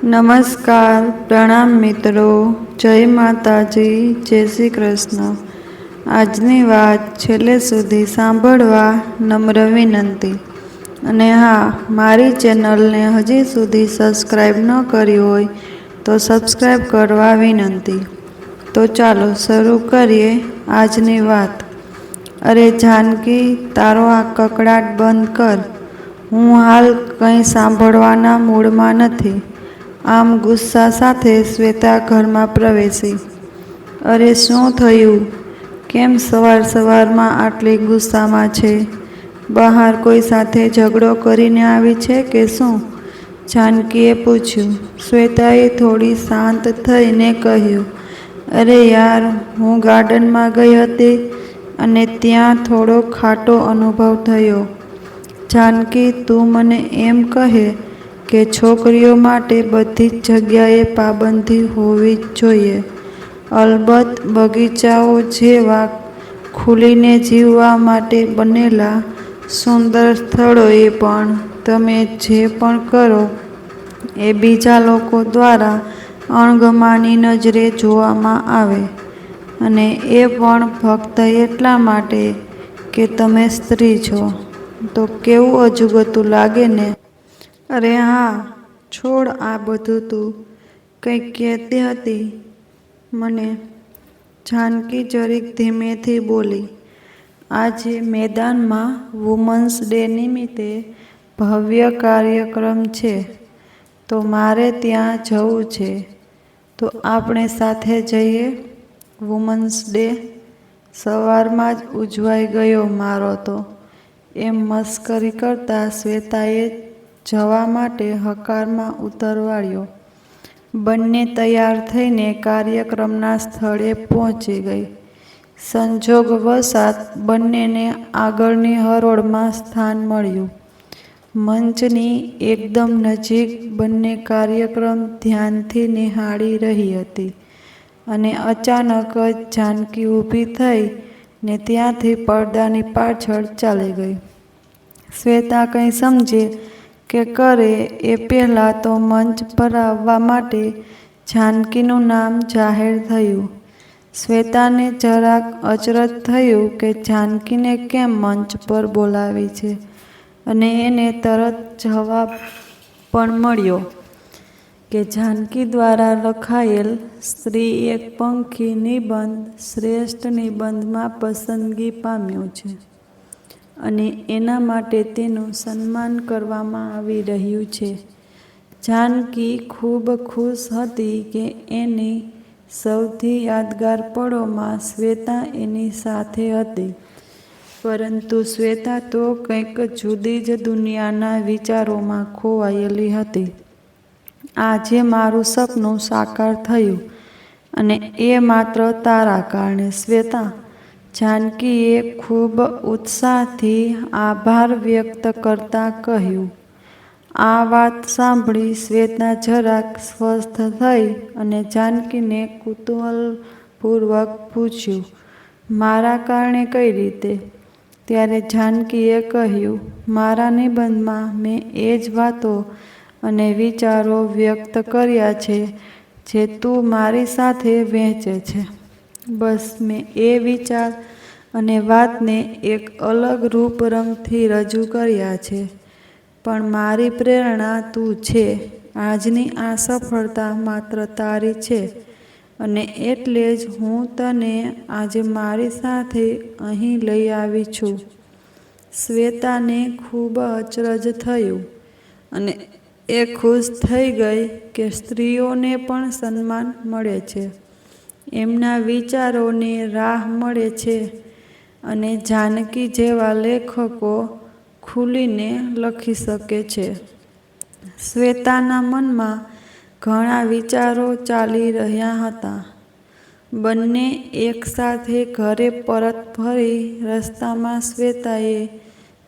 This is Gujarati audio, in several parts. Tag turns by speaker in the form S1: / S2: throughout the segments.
S1: નમસ્કાર, પ્રણામ મિત્રો, જય માતાજી, જય શ્રી કૃષ્ણ. આજની વાત છેલ્લે સુધી સાંભળવા નમ્ર વિનંતી. અને હા, મારી ચેનલને હજી સુધી સબસ્ક્રાઈબ ન કરી હોય તો સબસ્ક્રાઈબ કરવા વિનંતી. તો ચાલો શરૂ કરીએ આજની વાત. અરે જાનકી, તારો આ કકળાટ બંધ કર. હું હાલ કંઈ સાંભળવાના મૂડમાં નથી. આમ ગુસ્સા સાથે શ્વેતા ઘરમાં પ્રવેશી. અરે શું થયું? કેમ સવાર સવારમાં આટલી ગુસ્સામાં છે? બહાર કોઈ સાથે ઝઘડો કરીને આવી છે કે શું? જાનકીએ પૂછ્યું. શ્વેતાએ થોડી શાંત થઈને કહ્યું, અરે યાર, હું ગાર્ડનમાં ગઈ હતી અને ત્યાં થોડો ખાટો અનુભવ થયો. જાનકી, તું મને એમ કહે કે છોકરીઓ માટે બધી જ જગ્યાએ પાબંદી હોવી જ જોઈએ. અલબત્ત, બગીચાઓ જેવા ખુલીને જીવવા માટે બનેલા સુંદર સ્થળોએ પણ તમે જે પણ કરો એ બીજા લોકો દ્વારા અણગમાની નજરે જોવામાં આવે, અને એ પણ ફક્ત એટલા માટે કે તમે સ્ત્રી છો. તો કેવું અજુગતું લાગે ને? અરે હા, છોડ આ બધું, તું કંઈક કહેતી હતી મને. જાનકી જરીક ધીમેથી બોલી. આજે મેદાનમાં વુમન્સ ડે નિમિત્તે ભવ્ય કાર્યક્રમ છે, તો મારે ત્યાં જવું છે. તો આપણે સાથે જઈએ. વુમન્સ ડે સવારમાં જ ઉજવાઈ ગયો મારો તો, એમ મસ્કરી કરતા શ્વેતાએ જવા માટે હકારમાં ઉતરવાળ્યો. બંને તૈયાર થઈને કાર્યક્રમના સ્થળે પહોંચી ગઈ. સંજોગવશાત બંનેને આગળની હરોળમાં સ્થાન મળ્યું. મંચની એકદમ નજીક બંને કાર્યક્રમ ધ્યાનથી નિહાળી રહી હતી, અને અચાનક જ જાનકી ઊભી થઈ ને ત્યાંથી પડદાની પાછળ ચાલી ગઈ. શ્વેતા કંઈ સમજે કે કરે એ પહેલાં તો મંચ પર આવવા માટે જાનકીનું નામ જાહેર થયું. શ્વેતાને જરાક અચરજ થયું કે જાનકીને કેમ મંચ પર બોલાવી છે, અને એને તરત જવાબ પણ મળ્યો કે જાનકી દ્વારા લખાયેલ સ્ત્રી એક પંખી નિબંધ શ્રેષ્ઠ નિબંધમાં પસંદગી પામ્યો છે, અને એના માટે તેનું સન્માન કરવામાં આવી રહ્યું છે. જાનકી ખૂબ ખુશ હતી કે એની સૌથી યાદગાર પળોમાં શ્વેતા એની સાથે હતી. પરંતુ શ્વેતા તો કંઈક જુદી જ દુનિયાના વિચારોમાં ખોવાયેલી હતી. આજે મારું સપનું સાકાર થયું, અને એ માત્ર તારા કારણે શ્વેતા. જાનકીએ ખૂબ ઉત્સાહથી આભાર વ્યક્ત કરતાં કહ્યું. આ વાત સાંભળી શ્વેતા જરાક સ્વસ્થ થઈ અને જાનકીને કુતૂહલપૂર્વક પૂછ્યું, મારા કારણે કઈ રીતે? ત્યારે જાનકીએ કહ્યું, મારા નિબંધમાં મેં એ જ વાતો અને વિચારો વ્યક્ત કર્યા છે જે તું મારી સાથે વહેંચે છે. બસ મેં એ વિચાર અને વાતને એક અલગ રૂપરંગથી રજૂ કર્યા છે. પણ મારી પ્રેરણા તું છે. આજની આ સફળતા માત્ર તારી છે, અને એટલે જ હું તને આજે મારી સાથે અહીં લઈ આવી છું. શ્વેતાને ખૂબ અચરજ થયું, અને એ ખુશ થઈ ગઈ કે સ્ત્રીઓને પણ સન્માન મળે છે, એમના વિચારોને રાહ મળે છે, અને જાનકી જેવા લેખકો ખુલીને લખી શકે છે. શ્વેતાના મનમાં ઘણા વિચારો ચાલી રહ્યા હતા. બંને એકસાથે ઘરે પરત ફરી રસ્તામાં શ્વેતાએ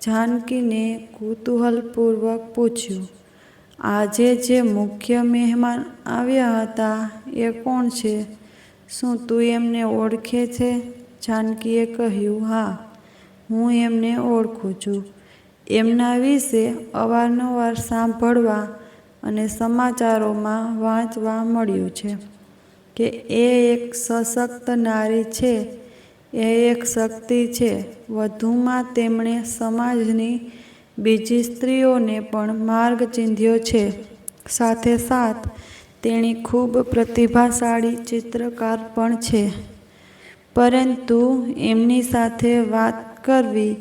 S1: જાનકીને કુતૂહલપૂર્વક પૂછ્યું, આજે જે મુખ્ય મહેમાન આવ્યા હતા એ કોણ છે? શું તું એમને ઓળખે છે? જાનકીએ કહ્યું, હા, હું એમને ઓળખું છું. એમના વિશે અવારનવાર સાંભળવા અને સમાચારોમાં વાંચવા મળ્યું છે કે એ એક સશક્ત નારી છે, એ એક શક્તિ છે. વધુમાં તેમણે સમાજની બીજી સ્ત્રીઓને પણ માર્ગ ચીંધ્યો છે. સાથે સાથ તેણી ખૂબ પ્રતિભાશાળી ચિત્રકાર પણ છે. પરંતુ એમની સાથે વાત કરવી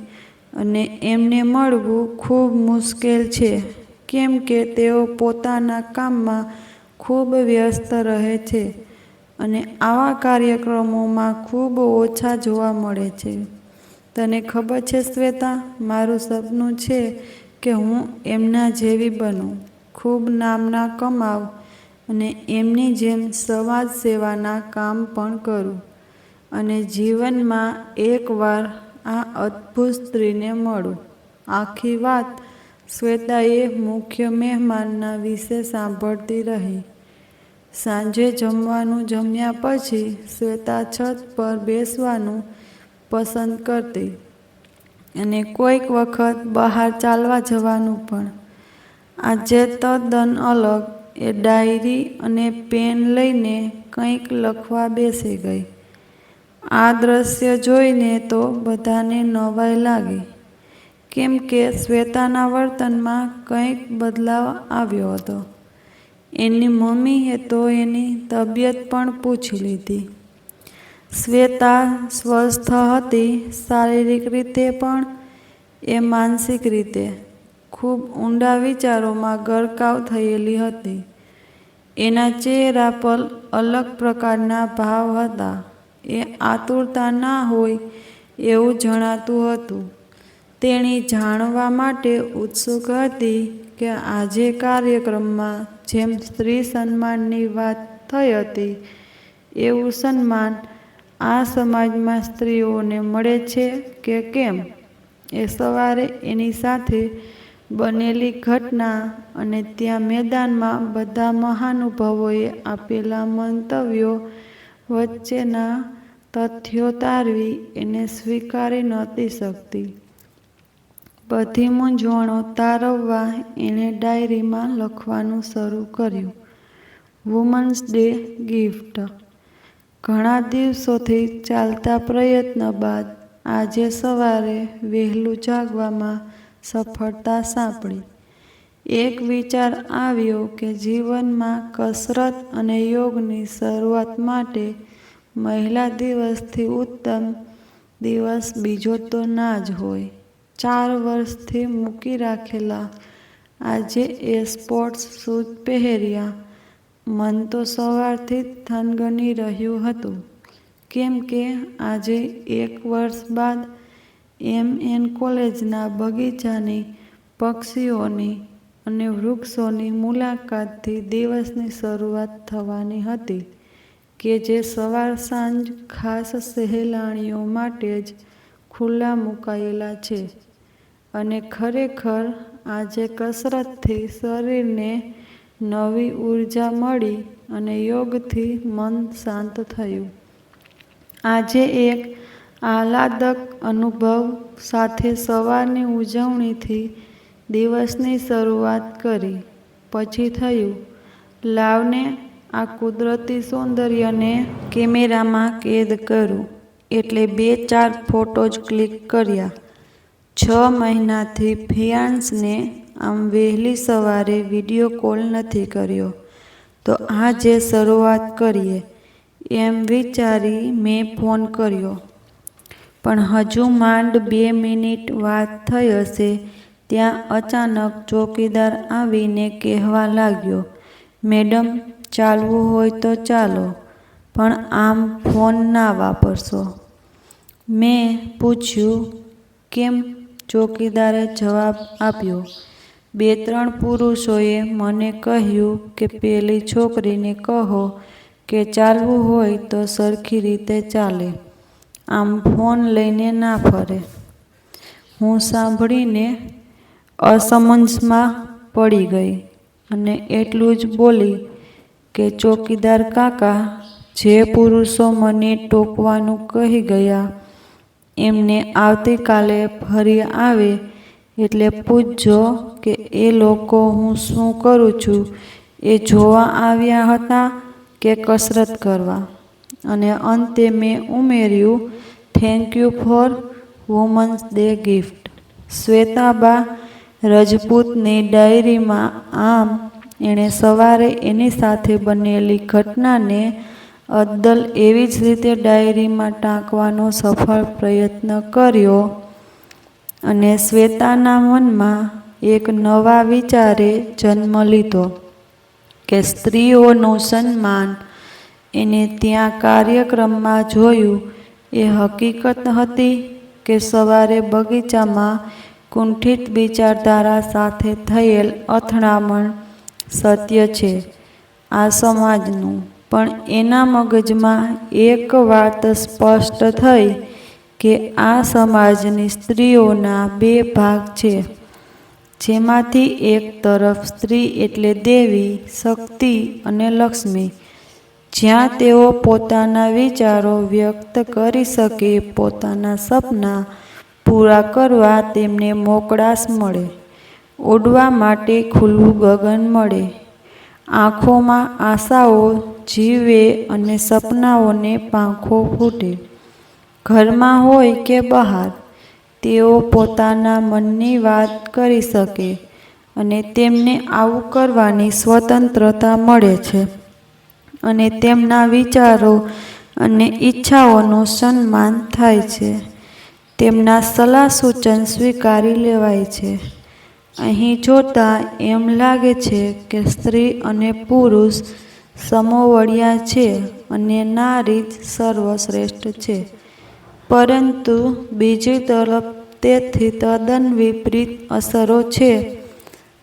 S1: અને એમને મળવું ખૂબ મુશ્કેલ છે, કેમ કે તેઓ પોતાના કામમાં ખૂબ વ્યસ્ત રહે છે અને આવા કાર્યક્રમોમાં ખૂબ ઓછા જોવા મળે છે. તને ખબર છે શ્વેતા, મારું સપનું છે કે હું એમના જેવી બનું, ખૂબ નામના કમાવ અને એમની જેમ સમાજ સેવાના કામ પણ કરું અને જીવનમાં એકવાર આ અદ્ભુત સ્ત્રીને મળું. આખી વાત શ્વેતાએ મુખ્ય મહેમાનના વિશે સાંભળતી રહી. સાંજે જમવાનું જમ્યા પછી શ્વેતા છત પર બેસવાનું પસંદ કરતી અને કોઈક વખત બહાર ચાલવા જવાનું પણ. આજે તદ્દન અલગ. એ ડાયરી અને પેન લઈને કંઈક લખવા બેસી ગઈ. આ દ્રશ્ય જોઈને તો બધાને નવાઈ લાગી, કેમ કે શ્વેતાના વર્તનમાં કંઈક બદલાવ આવ્યો હતો. એની મમ્મીએ તો એની તબિયત પણ પૂછી લીધી. શ્વેતા સ્વસ્થ હતી, શારીરિક રીતે પણ એ માનસિક રીતે ખૂબ ઊંડા વિચારોમાં ગરકાવ થયેલી હતી. એના ચહેરા પર અલગ પ્રકારના ભાવ હતા. એ આતુરતા ના હોય એવું જણાતું હતું. તેણી જાણવા માટે ઉત્સુક હતી કે આજે કાર્યક્રમમાં જેમ સ્ત્રી સન્માનની વાત થઈ હતી, એવું સન્માન આ સમાજમાં સ્ત્રીઓને મળે છે કે કેમ. એ સવારે એની સાથે બનેલી ઘટના અને ત્યાં મેદાનમાં બધા મહાનુભાવોએ આપેલા મંતવ્યો વચ્ચેના તથ્યો તારવી એને સ્વીકારી નહોતી શકતી. બધી મૂંઝવણો તારવવા એણે ડાયરીમાં લખવાનું શરૂ કર્યું. Women's day gift. ઘણા દિવસોથી ચાલતા પ્રયત્ન બાદ આજે સવારે વહેલું જાગવામાં સફળતા સાંપડી. એક વિચાર આવ્યો કે જીવનમાં કસરત અને યોગની શરૂઆત માટે મહિલા દિવસથી ઉત્તમ દિવસ બીજો તો ના જ હોય. 4 વર્ષથી મૂકી રાખેલા આજે એ સ્પોર્ટ્સ શૂઝ પહેર્યા. મન તો સવારથી જ થનગની રહ્યું હતું, કેમ કે આજે 1 વર્ષ બાદ MN કોલેજના બગીચાની પક્ષીઓની અને વૃક્ષોની મુલાકાતથી દિવસની શરૂઆત થવાની હતી કે જે સવાર સાંજ ખાસ સહેલાણીઓ માટે જ ખુલ્લા મુકાયેલા છે. અને ખરેખર આજે કસરતથી શરીરને નવી ઉર્જા મળી અને યોગથી મન શાંત થયું. આજે એક આહ્લાદક અનુભવ સાથે સવારની ઉજવણીથી દિવસની શરૂઆત કરી. પછી થયું, લાવને આ કુદરતી સૌંદર્યને કેમેરામાં કેદ કરું. એટલે 2-4 ફોટોજ ક્લિક કર્યા. 6 મહિનાથી ફિયાન્સને આમ વહેલી સવારે વિડીયો કોલ નથી કર્યો, તો આજે શરૂઆત કરીએ એમ વિચારી મેં ફોન કર્યો. પણ હજુ માંડ 2 મિનિટ વાત થઈ હશે ત્યાં અચાનક ચોકીદાર આવીને કહેવા લાગ્યો, મેડમ, ચાલવું હોય તો ચાલો, પણ આમ ફોન ના વાપરશો. મેં પૂછ્યું, કેમ? ચોકીદારે જવાબ આપ્યો, 2-3 પુરુષોએ મને કહ્યું કે પેલી છોકરીને કહો કે ચાલવું હોય તો સરખી રીતે ચાલે, આમ ફોન લઈને ના ફરે. હું સાંભળીને અસમંજસમાં પડી ગઈ અને એટલું જ બોલી કે ચોકીદાર કાકા, જે પુરુષો મને ટોકવાનું કહી ગયા એમને આવતીકાલે ફરી આવે એટલે પૂછજો કે એ લોકો હું શું કરું છું એ જોવા આવ્યા હતા કે કસરત કરવા. અને અંતે મેં ઉમેર્યું, thank you for women's day gift. Shwetaba રજપૂતની ડાયરીમાં. આમ એણે સવારે એની સાથે બનેલી ઘટનાને અદ્દલ એવી જ રીતે ડાયરીમાં ટાંકવાનો સફળ પ્રયત્ન કર્યો અને શ્વેતાના મનમાં એક નવા વિચારે જન્મ લીધો કે સ્ત્રીઓનું સન્માન. એને ત્યાં કાર્યક્રમમાં જોયું એ હકીકત હતી કે સવારે બગીચામાં કુંઠિત વિચારધારા સાથે થયેલ અથડામણ સત્ય છે આ સમાજનું. પણ એના મગજમાં એક વાત સ્પષ્ટ થઈ કે આ સમાજની સ્ત્રીઓના બે ભાગ છે, જેમાંથી એક તરફ સ્ત્રી એટલે દેવી, શક્તિ અને લક્ષ્મી, જ્યાં તેઓ પોતાના વિચારો વ્યક્ત કરી શકે, પોતાના સપના પૂરા કરવા તેમને મોકળાશ મળે, ઉડવા માટે ખુલ્લું ગગન મળે, આંખોમાં આશાઓ જીવે અને સપનાઓને પાંખો ફૂટે. ઘરમાં હોય કે બહાર, તેઓ પોતાના મનની વાત કરી શકે અને તેમને આવું કરવાની સ્વતંત્રતા મળે છે અને તેમના વિચારો અને ઈચ્છાઓનું સન્માન થાય છે. તેમના સલાહ સૂચન સ્વીકારી લેવાય છે. અહીં જોતાં એમ લાગે છે કે સ્ત્રી અને પુરુષ સમોવડિયા છે અને નારી જ સર્વશ્રેષ્ઠ છે. પરંતુ બીજી તરફ તેથી તદ્દન વિપરીત અસરો છે.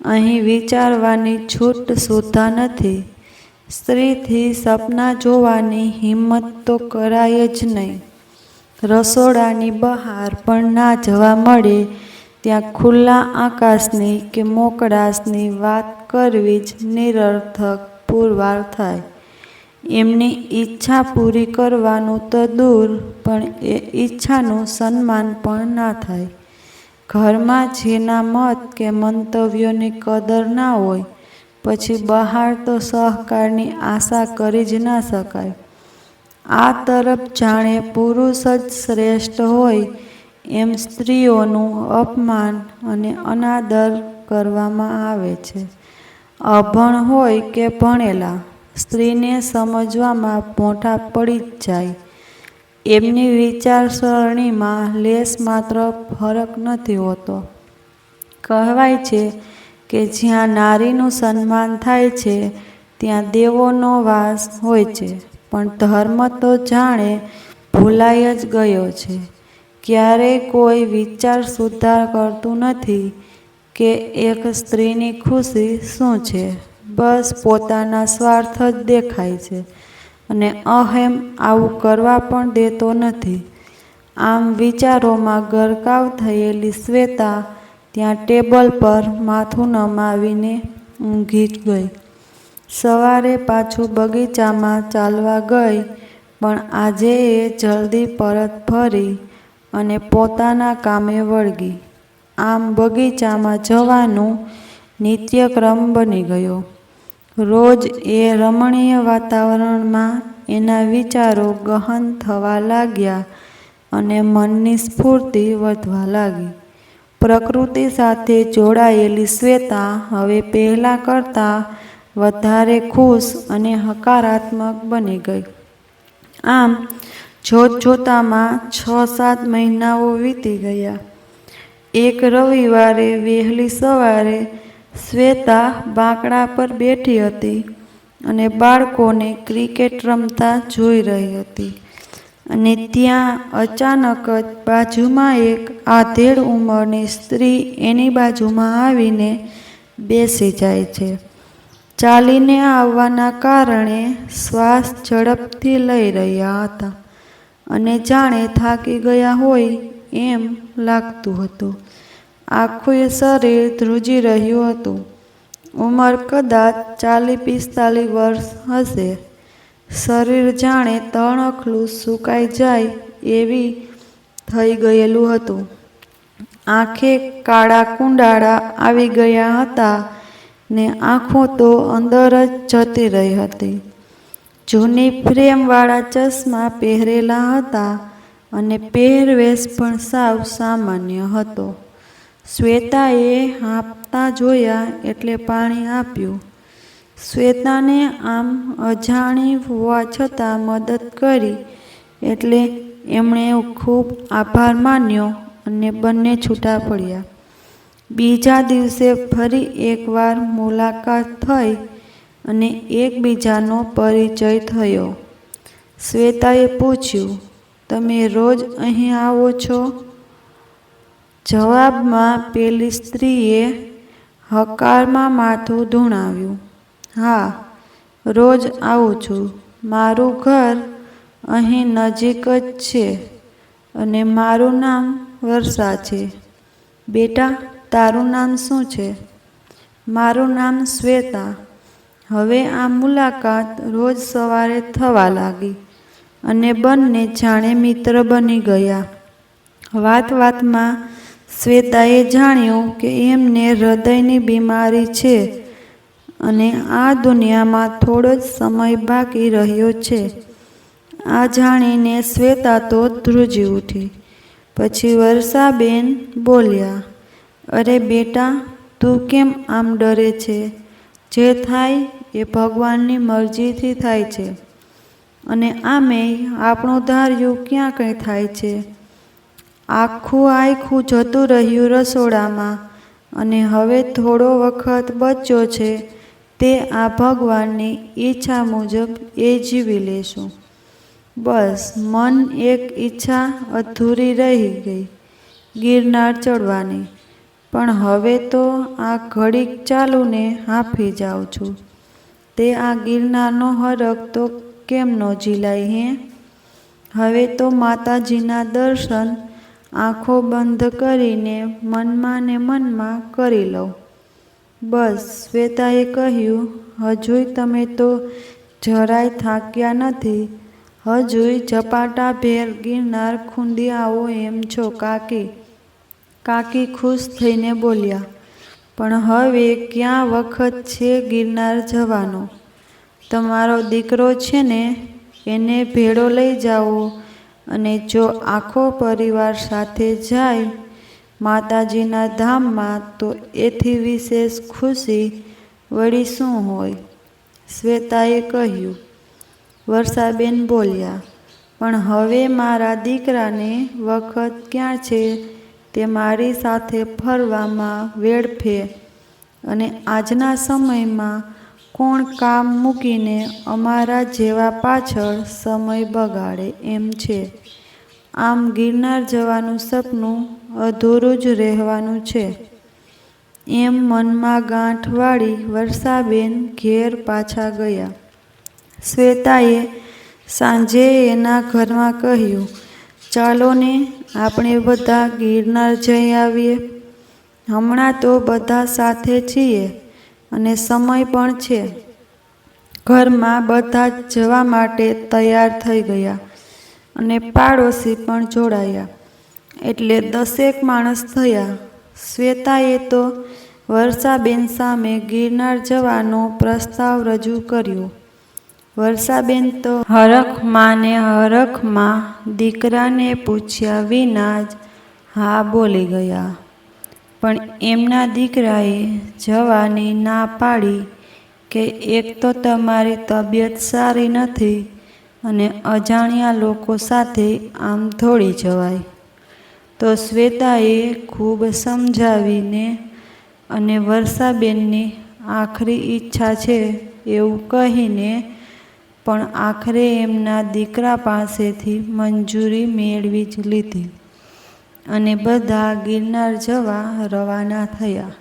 S1: અહીં વિચારવાની છૂટ સુદ્ધા નથી. સ્ત્રીથી સપના જોવાની હિંમત તો કરાય જ નહીં. રસોડાની બહાર પણ ના જવા મળે ત્યાં ખુલ્લા આકાશની કે મોકળાશની વાત કરવી જ નિરર્થક પુરવાર થાય. એમની ઈચ્છા પૂરી કરવાનું તો દૂર, પણ એ ઈચ્છાનું સન્માન પણ ના થાય. ઘરમાં જેના મત કે મંતવ્યોની કદર ના હોય, પછી બહાર તો સહકારની આશા કરી જ ના શકાય. આ તરફ જાણે પુરુષ જ શ્રેષ્ઠ હોય એમ સ્ત્રીઓનું અપમાન અને અનાદર કરવામાં આવે છે. અભણ હોય કે ભણેલા, સ્ત્રીને સમજવામાં મોઢા પડી જ જાય. એમની વિચારસરણીમાં લેશ માત્ર ફરક નથી હોતો. કહેવાય છે કે જ્યાં નારીનું સન્માન થાય છે ત્યાં દેવોનો વાસ હોય છે. પણ ધર્મ તો જાણે ભૂલાઈ જ ગયો છે. ક્યારેય કોઈ વિચાર સુદ્ધા કરતું નથી કે એક સ્ત્રીની ખુશી શું છે. બસ પોતાના સ્વાર્થ જ દેખાય છે અને અહેમ આવું કરવા પણ દેતો નથી. આમ વિચારોમાં ગરકાવ થયેલી શ્વેતા ત્યાં ટેબલ પર માથું નમાવીને ઊંઘી જ ગઈ. સવારે પાછું બગીચામાં ચાલવા ગઈ, પણ આજે એ જલ્દી પરત ફરી અને પોતાના કામે વળગી. આમ બગીચામાં જવાનું નિત્યક્રમ બની ગયો. રોજ એ રમણીય વાતાવરણમાં એના વિચારો ગહન થવા લાગ્યા અને મનની સ્ફૂર્તિ વધવા લાગી. પ્રકૃતિ સાથે જોડાયેલી શ્વેતા હવે પહેલાં કરતાં વધારે ખુશ અને હકારાત્મક બની ગઈ. આમ જોતજોતામાં 6-7 મહિનાઓ વીતી ગયા. એક રવિવારે વહેલી સવારે શ્વેતા બાંકડા પર બેઠી હતી અને બાળકોને ક્રિકેટ રમતા જોઈ રહી હતી. અને ત્યાં અચાનક જ બાજુમાં એક આધેડ ઉંમરની સ્ત્રી એની બાજુમાં આવીને બેસી જાય છે. ચાલીને આવવાના કારણે શ્વાસ ઝડપથી લઈ રહ્યા હતા અને જાણે થાકી ગયા હોય એમ લાગતું હતું. આખું શરીર ધ્રુજી રહ્યું હતું. ઉંમર કદાચ 40-45 વર્ષ હશે. શરીર જાણે તણખલું સુકાઈ જાય એવી થઈ ગયેલું હતું. આંખે કાળા કુંડાળા આવી ગયા હતા ને આંખો તો અંદર જ જતી રહી હતી. જૂની ફ્રેમવાળા ચશ્મા પહેરેલા હતા અને પહેરવેશ પણ સાવ સામાન્ય હતો. શ્વેતાએ હાંફતા જોયા એટલે પાણી આપ્યું. શ્વેતાને આમ અજાણી હોવા છતાં મદદ કરી એટલે એમણે ખૂબ આભાર માન્યો અને બંને છૂટા પડ્યા. બીજા દિવસે ફરી એકવાર મુલાકાત થઈ અને એકબીજાનો પરિચય થયો. શ્વેતાએ પૂછ્યું, તમે રોજ અહીં આવો છો? જવાબમાં પેલી સ્ત્રીએ હકારમાં માથું ધુણાવ્યું. હા, રોજ આવું છું. મારું ઘર અહીં નજીક જ છે અને મારું નામ વર્ષા છે. બેટા, તારું નામ શું છે? મારું નામ શ્વેતા. હવે આ મુલાકાત રોજ સવારે થવા લાગી અને બંને જાણે મિત્ર બની ગયા. વાત વાતમાં શ્વેતાએ જાણ્યું કે એમને હૃદયની બીમારી છે અને આ દુનિયામાં થોડો જ સમય બાકી રહ્યો છે. આ જાણીને શ્વેતા તો ધ્રુજી ઉઠી. પછી વર્ષાબેન બોલ્યા, અરે બેટા, તું કેમ આમ ડરે છે? જે થાય એ ભગવાનની મરજીથી થાય છે અને આમેય આપણું ધાર્યું ક્યાં કંઈ થાય છે. આખું આખું જતું રહ્યું રસોડામાં અને હવે થોડો વખત બચ્યો છે તે આ ભગવાનની ઈચ્છા મુજબ એ જીવી લેશું. બસ મન એક ઈચ્છા અધૂરી રહી ગઈ, ગિરનાર ચડવાની. પણ હવે તો આ ઘડીક ચાલુને હાંફી જાઉં છું. તે આ ગિરનારનો હરખ તો કેમ ન ઝીલાય હે? હવે તો માતાજીના દર્શન આંખો બંધ કરીને મનમાં ને મનમાં કરી લઉં. બસ, શ્વેતાએ કહ્યું, હજુય તમે તો જરાય થાક્યા નથી. હજુય ઝપાટાભેર ગિરનાર ખૂંદી આવો એમ છો કાકી? કાકી ખુશ થઈને બોલ્યા, પણ હવે ક્યાં વખત છે ગિરનાર જવાનો? તમારો દીકરો છે ને, એને ભેળો લઈ જાઓ અને જો આખો પરિવાર સાથે જાય માતાજીના ધામમાં તો એથી વિશેષ ખુશી વળી શું હોય? શ્વેતાએ કહ્યું. વર્ષાબેન બોલ્યા, પણ હવે મારા દીકરાને વખત ક્યાં છે તે મારી સાથે ફરવામાં વેડફે અને આજના સમયમાં કોણ કામ મૂકીને અમારા જેવા પાછળ સમય બગાડે એમ છે. આમ ગિરનાર જવાનું સપનું અધૂરું જ રહેવાનું છે. એમ મનમાં ગાંઠ વાળી વર્ષાબેન ઘેર પાછા ગયા. શ્વેતાએ સાંજે એના ઘરમાં કહ્યું, ચાલો ને આપણે બધા ગિરનાર જઈ આવીએ. હમણાં તો બધા સાથે છીએ અને સમય પણ છે. ઘરમાં બધા જવા માટે તૈયાર થઈ ગયા અને પાડોશી પણ જોડાયા એટલે 10 માણસ થયા. શ્વેતાએ તો વર્ષાબેન સામે ગિરનાર જવાનો પ્રસ્તાવ રજૂ કર્યો. વર્ષાબેન તો હરખમાં ને હરખમાં દીકરાને પૂછ્યા વિના જ હા બોલી ગયા. પણ એમના દીકરાએ જવાની ના પાડી કે એક તો તમારી તબિયત સારી નથી અને અજાણ્યા લોકો સાથે આમ થોડી જવાય. તો શ્વેતાએ ખૂબ સમજાવીને અને વર્ષાબેનની આખરી ઈચ્છા છે એવું કહીને પણ આખરે એમના દીકરા પાસેથી મંજૂરી મેળવી જ લીધી અને બધા ગિરનાર જવા રવાના થયા.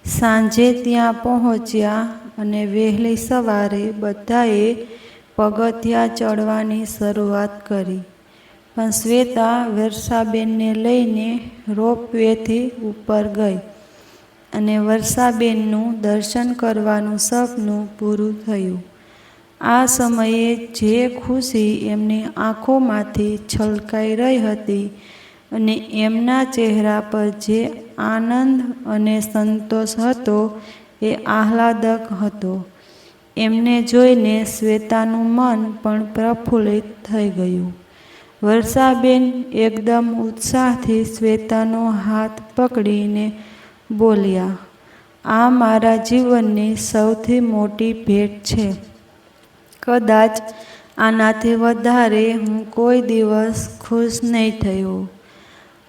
S1: સાંજે ત્યાં પહોંચ્યા અને વહેલી સવારે બધાએ પગથિયાં ચડવાની શરૂઆત કરી. પણ શ્વેતા વર્ષાબેનને લઈને રોપવેથી ઉપર ગઈ અને વર્ષાબેનનું દર્શન કરવાનું સપનું પૂરું થયું. આ સમયે જે ખુશી એમની આંખોમાંથી છલકાઈ રહી હતી અને એમના ચહેરા પર જે આનંદ અને સંતોષ હતો એ આહલાદક હતો. એમને જોઈને શ્વેતાનું મન પણ પ્રફુલ્લિત થઈ ગયું. વર્ષાબેન એકદમ ઉત્સાહથી શ્વેતાનો હાથ પકડીને બોલ્યા, "આ મારા જીવનની સૌથી મોટી ભેટ છે. કદાચ આનાથી વધારે હું કોઈ દિવસ ખુશ નહીં થયો.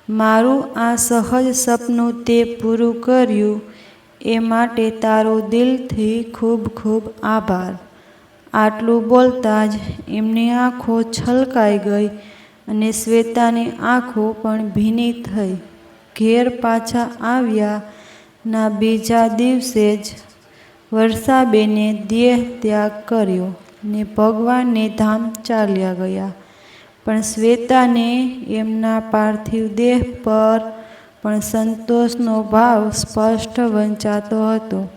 S1: મારું આ સહજ સપનું તે પૂરું કર્યું એ માટે તારો દિલથી ખૂબ ખૂબ આભાર." આટલું બોલતાં જ એમની આંખો છલકાઈ ગઈ અને શ્વેતાની આંખો પણ ભીની થઈ. ઘેર પાછા આવ્યા ના બીજા દિવસે જ વર્ષાબેને દેહ ત્યાગ કર્યો ને ભગવાનને ધામ ચાલ્યા ગયા. પણ શ્વેતાને એમના પાર્થિવ દેહ પર પણ સંતોષનો ભાવ સ્પષ્ટ વંચાતો હતો.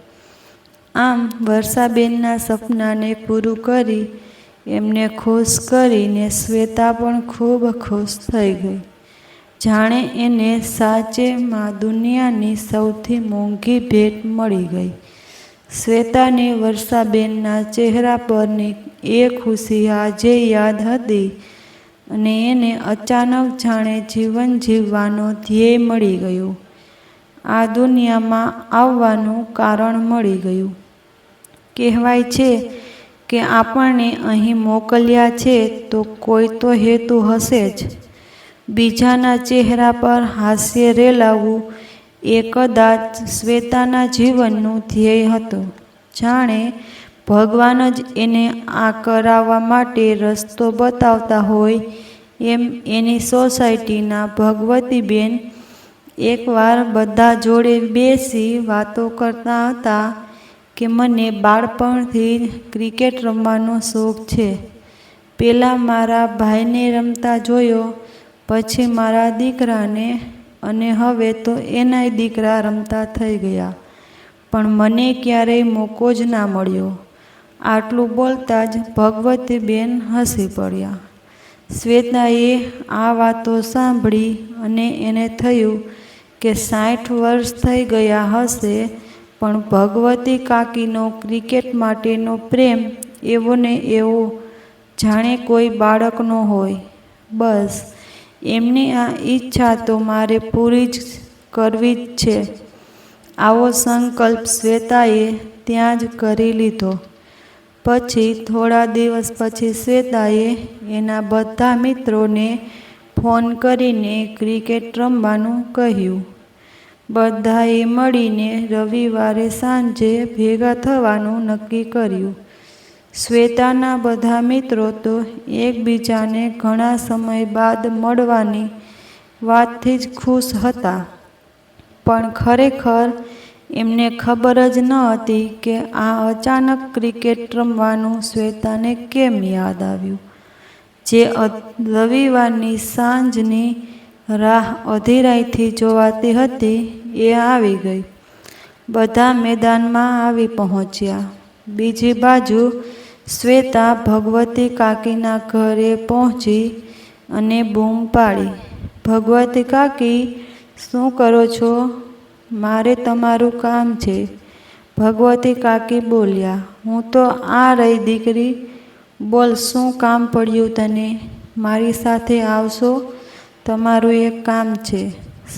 S1: આમ વર્ષાબેનના સપનાને પૂરું કરી એમને ખુશ કરીને શ્વેતા પણ ખૂબ ખુશ થઈ ગઈ. જાણે એને સાચેમાં દુનિયાની સૌથી મોંઘી ભેટ મળી ગઈ. શ્વેતાને વર્ષાબેનના ચહેરા પરની એ ખુશી આજે યાદ હતી અને એને અચાનક જાણે જીવન જીવવાનો ધ્યેય મળી ગયો. આ દુનિયામાં આવવાનું કારણ મળી ગયું. કહેવાય છે કે આપણને અહીં મોકલ્યા છે તો કોઈ તો હેતુ હશે જ. બીજાના ચહેરા પર હાસ્ય રેલાવવું એ કદાચ શ્વેતાના જીવનનું ધ્યેય હતું. જાણે ભગવાન જ એને આ કરાવવા માટે રસ્તો બતાવતા હોય એમ. એની સોસાયટીના ભગવતીબેન એકવાર બધા જોડે બેસી વાતો કરતા હતા કે મને બાળપણથી ક્રિકેટ રમવાનો શોખ છે. પહેલાં મારા ભાઈને રમતા જોયો, પછી મારા દીકરાને અને હવે તો એનાય દીકરા રમતા થઈ ગયા, પણ મને ક્યારેય મોકો જ ના મળ્યો. આટલું બોલતાં જ ભગવતીબેન હસી પડ્યા. શ્વેતાએ આ વાતો સાંભળી અને એને થયું કે 60 વર્ષ થઈ ગયા હશે, પણ ભગવતી કાકીનો ક્રિકેટ માટેનો પ્રેમ એવો ને એવો, જાણે કોઈ બાળકનો હોય. બસ એમની આ ઈચ્છા તો મારે પૂરી જ કરવી જ છે. આવો સંકલ્પ શ્વેતાએ ત્યાં જ કરી લીધો. પછી થોડા દિવસ પછી શ્વેતાએ એના બધા મિત્રોને ફોન કરીને ક્રિકેટ રમવાનું કહ્યું. બધાએ મળીને રવિવારે સાંજે ભેગા થવાનું નક્કી કર્યું. શ્વેતાના બધા મિત્રો તો એકબીજાને ઘણા સમય બાદ મળવાની વાતથી જ ખુશ હતા, પણ ખરેખર એમને ખબર જ ન હતી કે આ અચાનક ક્રિકેટ રમવાનું શ્વેતાને કેમ યાદ આવ્યું. જે રવિવારની સાંજની રાહ અધીરાઈથી જોવાતી હતી એ આવી ગઈ. બધા મેદાનમાં આવી પહોંચ્યા. બીજી બાજુ શ્વેતા ભગવતી કાકીના ઘરે પહોંચી અને બૂમ પાડી, "ભગવતી કાકી, શું કરો છો? મારે તમારું કામ છે." ભગવતી કાકી બોલ્યા, "હું તો આ રહી દીકરી, બોલ શું કામ પડ્યું તને? મારી સાથે આવશો? તમારું એક કામ છે."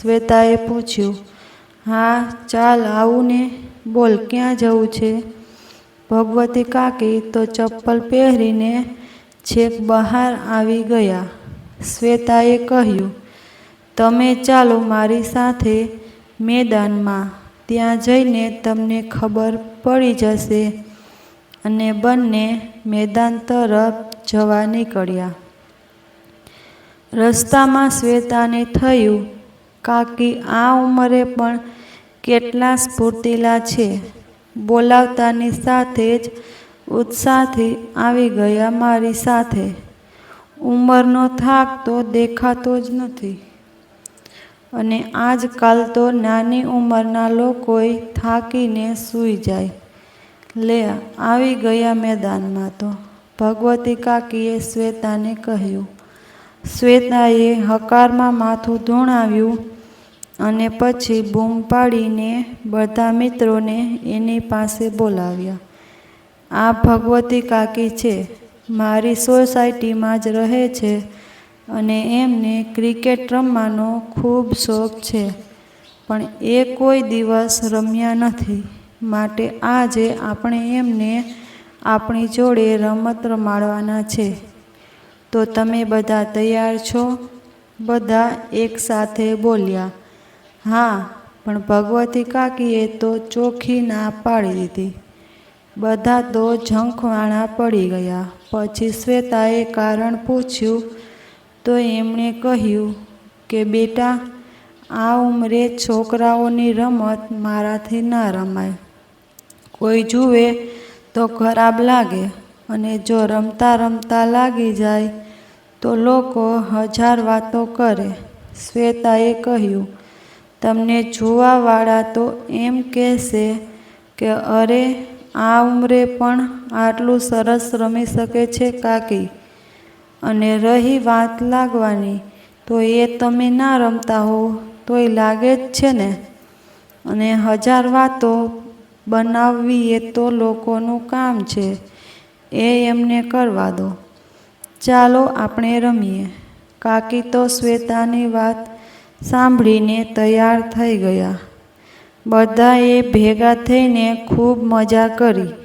S1: શ્વેતાએ પૂછ્યું. "હા ચાલ આવું ને, બોલ ક્યાં જવું છે?" ભગવતી કાકી તો ચપ્પલ પહેરીને છેક બહાર આવી ગયા. શ્વેતાએ કહ્યું, "તમે ચાલો મારી સાથે મેદાનમાં, ત્યાં જઈને તમને ખબર પડી જશે." અને બંને મેદાન તરફ જવા નીકળ્યા. રસ્તામાં શ્વેતાને થયું, કાકી આ ઉંમરે પણ કેટલા સ્ફૂર્તિલા છે. બોલાવતાની સાથે જ ઉત્સાહથી આવી ગયા મારી સાથે. ઉંમરનો થાક તો દેખાતો જ નથી. અને આજકાલ તો નાની ઉંમરના લોકોય થાકીને સૂઈ જાય. લે આવી ગયા મેદાનમાં તો." ભગવતી કાકીએ શ્વેતાને કહ્યું. શ્વેતાએ હકારમાં માથું ધુણાવ્યું અને પછી બૂમ પાડીને બધા મિત્રોને એની પાસે બોલાવ્યા. આ ભગવતી કાકી છે. મારી સોસાયટીમાં જ રહે છે અને એમને ક્રિકેટ રમવાનો ખૂબ શોખ છે, પણ એ કોઈ દિવસ રમ્યા નથી. માટે આજે આપણે એમને આપણી જોડે રમત રમાડવાના છે. તો તમે બધા તૈયાર છો? બધા એકસાથે બોલ્યા. હા, પણ ભગવતી કાકીએ તો ચોખ્ખી ના પાડી દીધી. બધા તો ઝંખવાણા પડી ગયા. પછી શ્વેતાએ કારણ પૂછ્યું તો એમણે કહ્યું કે બેટા, આ ઉંમરે છોકરાઓની રમત મારાથી ના રમાય. કોઈ જુએ તો ખરાબ લાગે, અને જો રમતા રમતા લાગી જાય તો લોકો 1000 વાતો કરે. શ્વેતાએ કહ્યું, તમને જોવાવાળા તો એમ કહેશે કે અરે, આ ઉંમરે પણ આટલું સરસ રમી શકે છે કાકી. અને રહી વાત લાગવાની, તો એ તમે ના રમતા હો તોય લાગે જ છે ને. અને 1000 વાતો બનાવવી એ તો લોકોનું કામ છે, એ એમને કરવા દો. ચાલો આપણે રમીએ. કાકી તો શ્વેતાની વાત સાંભળીને તૈયાર થઈ ગયા. બધાએ ભેગા થઈને ખૂબ મજા કરી.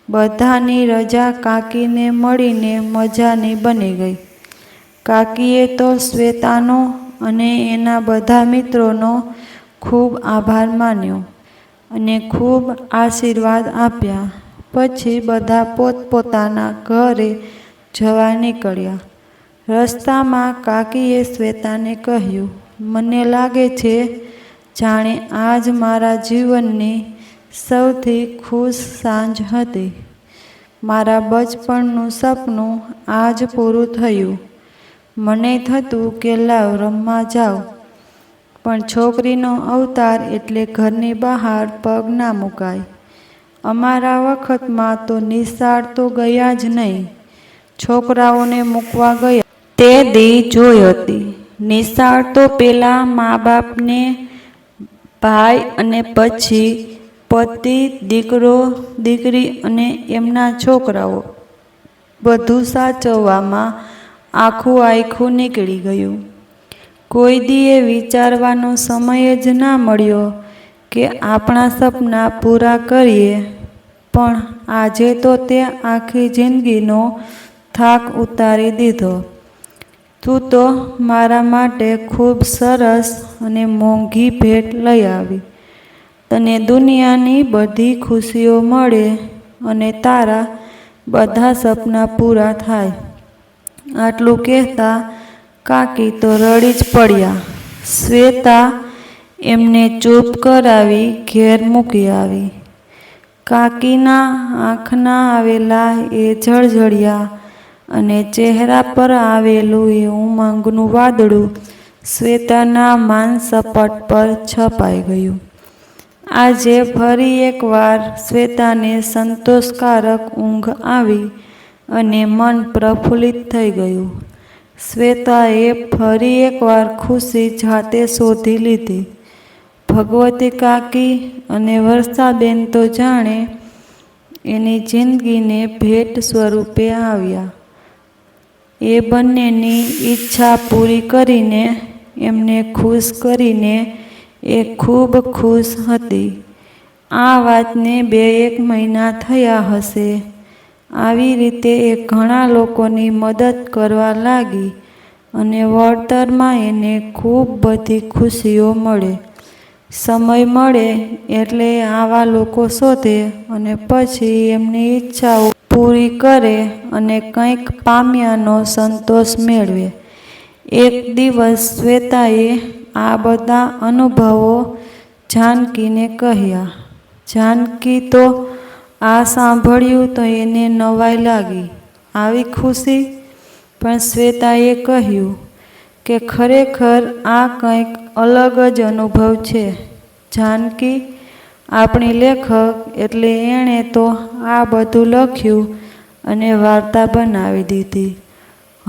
S1: બધાની રજા કાકીને મળીને મજાની બની ગઈ. કાકીએ તો શ્વેતાનો અને એના બધા મિત્રોનો ખૂબ આભાર માન્યો અને ખૂબ આશીર્વાદ આપ્યા. પછી બધા પોતપોતાના ઘરે જવા નીકળ્યા. રસ્તામાં કાકીએ શ્વેતાને કહ્યું, મને લાગે છે જાણે આજ મારા જીવનની સૌથી ખુશ સાંજ હતી. મારા બચપણનું સપનું આજ પૂરું થયું. મને થતું કે લાવ રમવા જાઉં, પણ છોકરીનો અવતાર એટલે ઘરની બહાર પગ ના મુકાય. અમારા વખતમાં તો નિશાળ તો ગયા જ નહીં. છોકરાઓને મૂકવા ગયા તે દી જોઈ હતી. નિશાળ તો પેલા મા બાપને, ભાઈ અને પછી પતિ, દીકરો, દીકરી અને એમના છોકરાઓ બધું સાચવવામાં આખું નીકળી ગયું. કોઈ દીએ વિચારવાનો સમય જ ના મળ્યો કે આપણા સપના પૂરા કરીએ. પણ આજે તો તે આખી જિંદગીનો થાક ઉતારી દીધો. તું તો મારા માટે ખૂબ સરસ અને મોંઘી ભેટ લઈ આવી. તને દુનિયાની બધી ખુશીઓ મળે અને તારા બધા સપના પૂરા થાય. આટલું કહેતા કાકી તો રડી જ પડ્યા. શ્વેતા એમને ચૂપ કરાવી ઘેર મૂકી આવી. કાકીના આંખના આવેલા એ જળજળિયા અને ચહેરા પર આવેલું એ ઉમંગનું વાદળું શ્વેતાના માનસપટ પર છપાઈ ગયું. આજે ફરી એકવાર શ્વેતાને સંતોષકારક ઊંઘ આવી અને મન પ્રફુલ્લિત થઈ ગયું. શ્વેતાએ ફરી એકવાર ખુશી જાતે શોધી લીધી. ભગવતી કાકી અને વર્ષાબેન તો જાણે એની જિંદગીને ભેટ સ્વરૂપે આવ્યા. એ બંનેની ઈચ્છા પૂરી કરીને, એમને ખુશ કરીને એ ખૂબ ખુશ હતી. આ વાતને 2-1 મહિના થયા હશે. આવી રીતે એ ઘણા લોકોની મદદ કરવા લાગી અને વળતરમાં એને ખૂબ બધી ખુશીઓ મળે. સમય મળે એટલે આવા લોકો શોધે અને પછી એમની ઈચ્છાઓ પૂરી કરે અને કંઈક પામ્યાનો સંતોષ મેળવે. એક દિવસ શ્વેતાએ આ બધા અનુભવો જાનકીને કહ્યા. જાનકી તો આ સાંભળ્યું તો એને નવાઈ લાગી. આવી ખુશી? પણ શ્વેતાએ કહ્યું કે ખરેખર આ કંઈક અલગ જ અનુભવ છે. જાનકી આપણી લેખક એટલે એણે તો આ બધું લખ્યું અને વાર્તા બનાવી દીધી.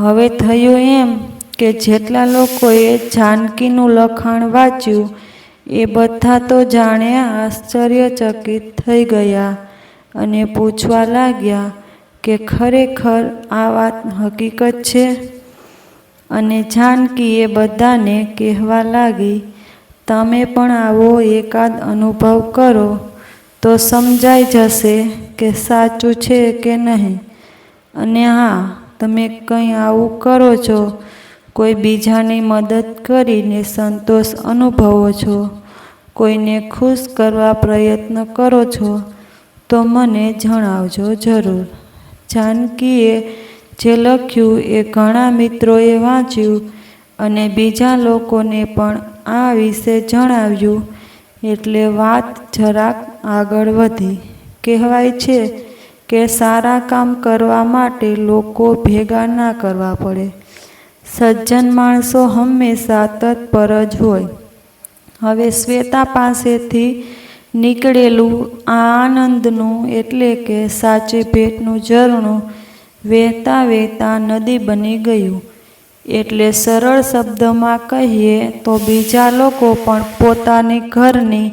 S1: હવે થયું એમ કે જેટલા લોકોએ જાનકીનું લખાણ વાંચ્યું એ બધા તો જાણે આશ્ચર્યચકિત થઈ ગયા અને પૂછવા લાગ્યા કે ખરેખર આ વાત હકીકત છે? અને જાનકીએ બધાને કહેવા લાગી, તમે પણ આવો એકાદ અનુભવ કરો તો સમજાઈ જશે કે સાચું છે કે નહીં. અને હા, તમે કંઈ આવું કરો છો, કોઈ બીજાની મદદ કરીને સંતોષ અનુભવો છો, કોઈને ખુશ કરવા પ્રયત્ન કરો છો તો મને જણાવજો જરૂર. જાનકીએ જે લખ્યું એ ઘણા મિત્રોએ વાંચ્યું અને બીજા લોકોને પણ આ વિશે જણાવ્યું એટલે વાત જરાક આગળ વધી. કહેવાય છે કે સારા કામ કરવા માટે લોકો ભેગા ના કરવા પડે. સજ્જન માણસો હંમેશા તત્પર જ હોય. હવે શ્વેતા પાસેથી નીકળેલું આ આનંદનું એટલે કે સાચી ભેટનું ઝરણું વહેતા વહેતા નદી બની ગયું. એટલે સરળ શબ્દમાં કહીએ તો બીજા લોકો પણ પોતાની ઘરની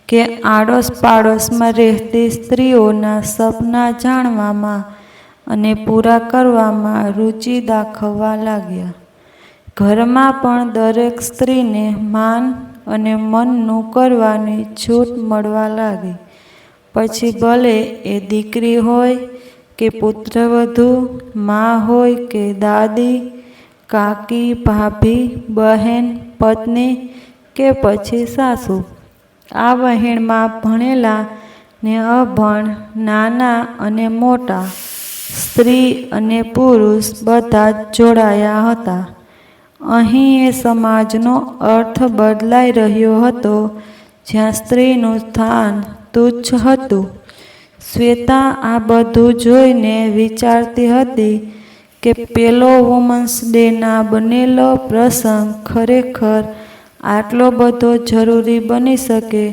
S1: કે આડોશ પાડોશમાં રહેતી સ્ત્રીઓના સપના જાણવામાં અને પૂરા કરવામાં રુચિ દાખવવા લાગ્યા. ઘરમાં પણ દરેક સ્ત્રીને માન અને મનનું કરવાની છૂટ મળવા લાગી. પછી ભલે એ દીકરી હોય કે પુત્રવધુ, મા હોય કે દાદી, કાકી, ભાભી, બહેન, પત્ની કે પછી સાસુ. આ વહેણમાં ભણેલા ને અભણ, નાના અને મોટા, સ્ત્રી અને પુરુષ બધા જ જોડાયા હતા. અહીં એ સમાજનો અર્થ બદલાઈ રહ્યો હતો જ્યાં સ્ત્રીનું સ્થાન તુચ્છ હતું. શ્વેતા આ બધું જોઈને વિચારતી હતી કે પેલો વુમન્સ ડેના બનેલો પ્રસંગ ખરેખર આટલો બધો જરૂરી બની શકે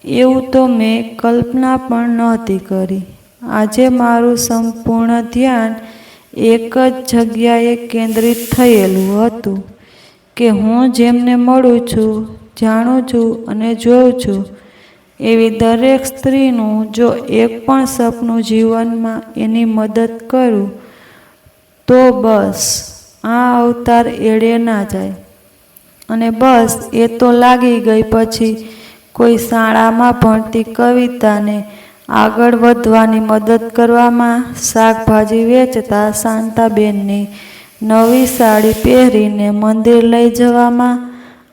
S1: એવું તો મેં કલ્પના પણ નહોતી કરી. આજે મારું સંપૂર્ણ ધ્યાન એક જ જગ્યાએ કેન્દ્રિત થયેલું હતું કે હું જેમને મળું છું, જાણું છું અને જોઉં છું એવી દરેક સ્ત્રીનું જો એક પણ સપનું જીવનમાં એની મદદ કરું તો બસ આ અવતાર એળે ના જાય. અને બસ એ તો લાગી ગઈ પછી કોઈ શાળામાં ભણતી કવિતાને આગળ વધવાની મદદ કરવામાં, શાકભાજી વેચતા શાંતાબેનની નવી સાડી પહેરીને મંદિર લઈ જવામાં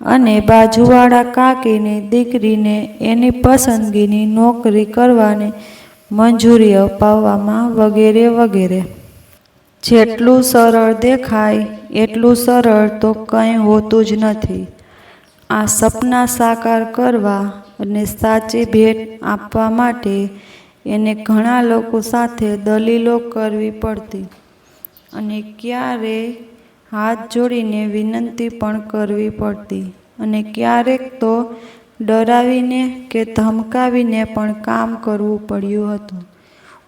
S1: અને બાજુવાળા કાકીની દીકરીને એની પસંદગીની નોકરી કરવાની મંજૂરી અપાવવામાં વગેરે વગેરે. જેટલું સરળ દેખાય એટલું સરળ તો કંઈ હોતું જ નથી. આ સપના સાકાર કરવા અને સાચી ભેટ આપવા માટે એને ઘણા લોકો સાથે દલીલો કરવી પડતી અને ક્યારેય હાથ જોડીને વિનંતી પણ કરવી પડતી અને ક્યારેક તો ડરાવીને કે ધમકાવીને પણ કામ કરવું પડ્યું હતું.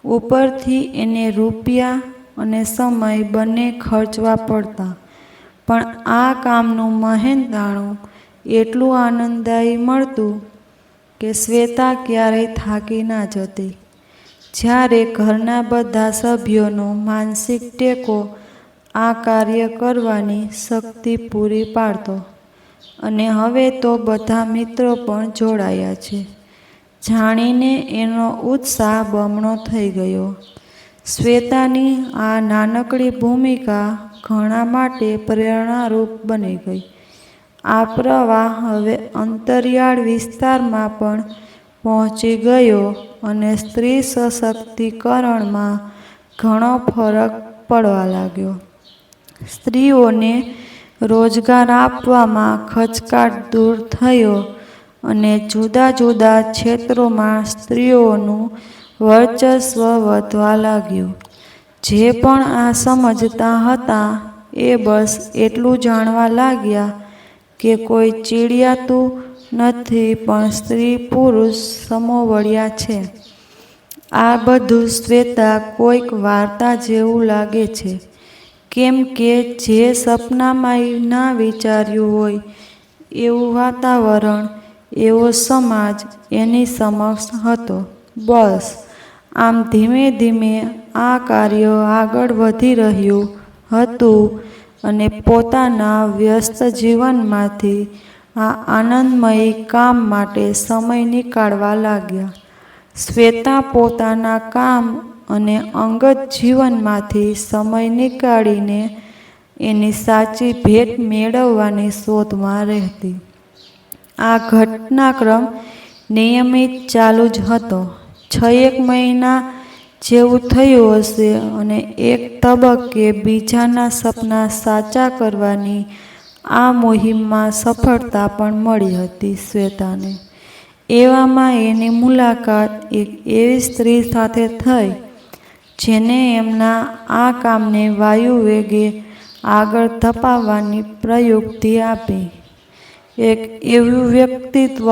S1: ઉપરથી એને રૂપિયા અને સમય બંને ખર્ચવા પડતા. પણ આ કામનું મહેનતાણું એટલું આનંદદાયી મળતું કે શ્વેતા ક્યારેય થાકી ના જતી. જ્યારે ઘરના બધા સભ્યોનો માનસિક ટેકો આ કાર્ય કરવાની શક્તિ પૂરી પાડતો. અને હવે તો બધા મિત્રો પણ જોડાયા છે જાણીને એનો ઉત્સાહ બમણો થઈ ગયો. શ્વેતાની આ નાનકડી ભૂમિકા ઘણા માટે પ્રેરણારૂપ બની ગઈ. આ પ્રવાહ હવે અંતરિયાળ વિસ્તારમાં પણ પહોંચી ગયો અને સ્ત્રી સશક્તિકરણમાં ઘણો ફરક પડવા લાગ્યો. સ્ત્રીઓને રોજગાર આપવામાં ખચકાટ દૂર થયો અને જુદા જુદા ક્ષેત્રોમાં સ્ત્રીઓનું વર્ચસ્વ વધવા લાગ્યું. જે પણ આ સમજતા હતા એ બસ એટલું જાણવા લાગ્યા કે કોઈ ચીડિયાતું નથી પણ સ્ત્રી પુરુષ સમોવડિયા છે. આ બધું શ્વેતા કોઈક વાર્તા જેવું લાગે છે કેમ કે જે સપનામાં ના વિચાર્યું હોય એવું વાતાવરણ, એવો સમાજ એની સમક્ષ હતો. બસ આમ ધીમે ધીમે આ કાર્ય આગળ વધી રહ્યું હતું અને પોતાના વ્યસ્ત જીવનમાંથી આ આનંદમયી કામ માટે સમય નીકાળવા લાગ્યા. શ્વેતા પોતાના કામ અને અંગત જીવનમાંથી સમય નીકાળીને એની સાચી ભેટ મેળવવાની શોધમાં રહેતી. આ ઘટનાક્રમ નિયમિત ચાલુ જ હતો. 6 મહિના જેવું થયું હશે અને એક તબક્કે બીજાના સપના સાચા કરવાની આ મુહિમમાં સફળતા પણ મળી હતી શ્વેતાને. એવામાં એની મુલાકાત એક એવી સ્ત્રી સાથે થઈ જેને એમના આ કામને વાયુવેગે આગળ ધપાવવાની પ્રયુક્તિ આપી. એક એવું વ્યક્તિત્વ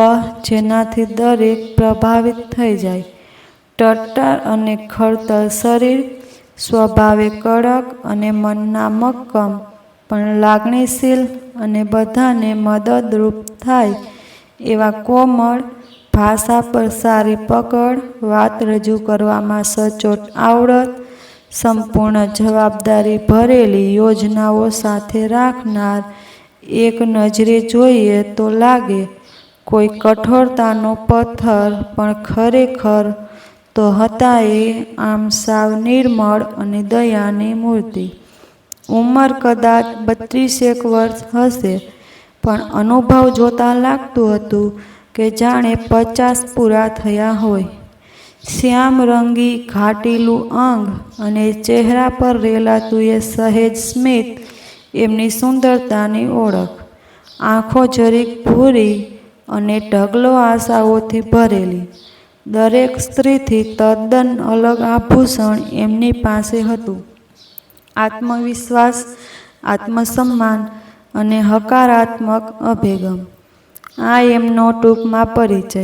S1: જેનાથી દરેક પ્રભાવિત થઈ જાય. ટટ્ટાર અને ખડતર શરીર, સ્વભાવે કડક અને મનના મક્કમ, પણ લાગણીશીલ અને બધાને મદદરૂપ થાય એવા કોમળ, ભાષા પર સારી પકડ, વાત રજૂ કરવામાં સચોટ આવડત, સંપૂર્ણ જવાબદારી ભરેલી યોજનાઓ સાથે રાખનાર, એક નજરે જોઈએ તો લાગે કોઈ કઠોરતાનો પથ્થર, પણ ખરેખર તો હતા એ આમ સાવ નિર્મળ અને દયાની મૂર્તિ. ઉંમર કદાચ 32 વર્ષ હશે, પણ અનુભવ જોતાં લાગતું હતું કે જાણે 50 પૂરા થયા હોય. શ્યામરંગી ઘાટીલું અંગ અને ચહેરા પર રેલાતું એ સહેજ સ્મિત એમની સુંદરતાની ઓળખ. આંખો જરીક ભૂરી અને ઢગલો આશાઓથી ભરેલી. દરેક સ્ત્રીથી તદ્દન અલગ આભૂષણ એમની પાસે હતું. આત્મવિશ્વાસ, આત્મસન્માન અને હકારાત્મક અભિગમ. આ એમનો ટૂંકમાં પરિચય.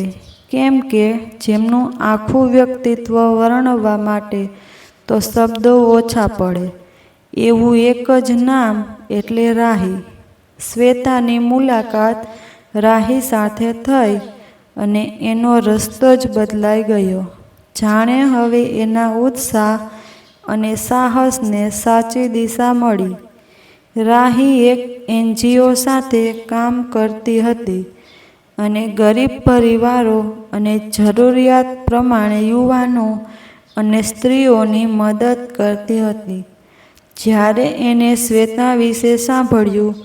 S1: કેમ કે જેમનું આખું વ્યક્તિત્વ વર્ણવવા માટે તો શબ્દો ઓછા પડે, એવું એક જ નામ એટલે રાહી. શ્વેતાની મુલાકાત રાહી સાથે થઈ અને એનો રસ્તો જ બદલાઈ ગયો. જાણે હવે એના ઉત્સાહ અને સાહસને સાચી દિશા મળી. રાહી એક NGO સાથે કામ કરતી હતી અને ગરીબ પરિવારો અને જરૂરિયાત પ્રમાણે યુવાનો અને સ્ત્રીઓની મદદ કરતી હતી. જ્યારે એને શ્વેતા વિશે સાંભળ્યું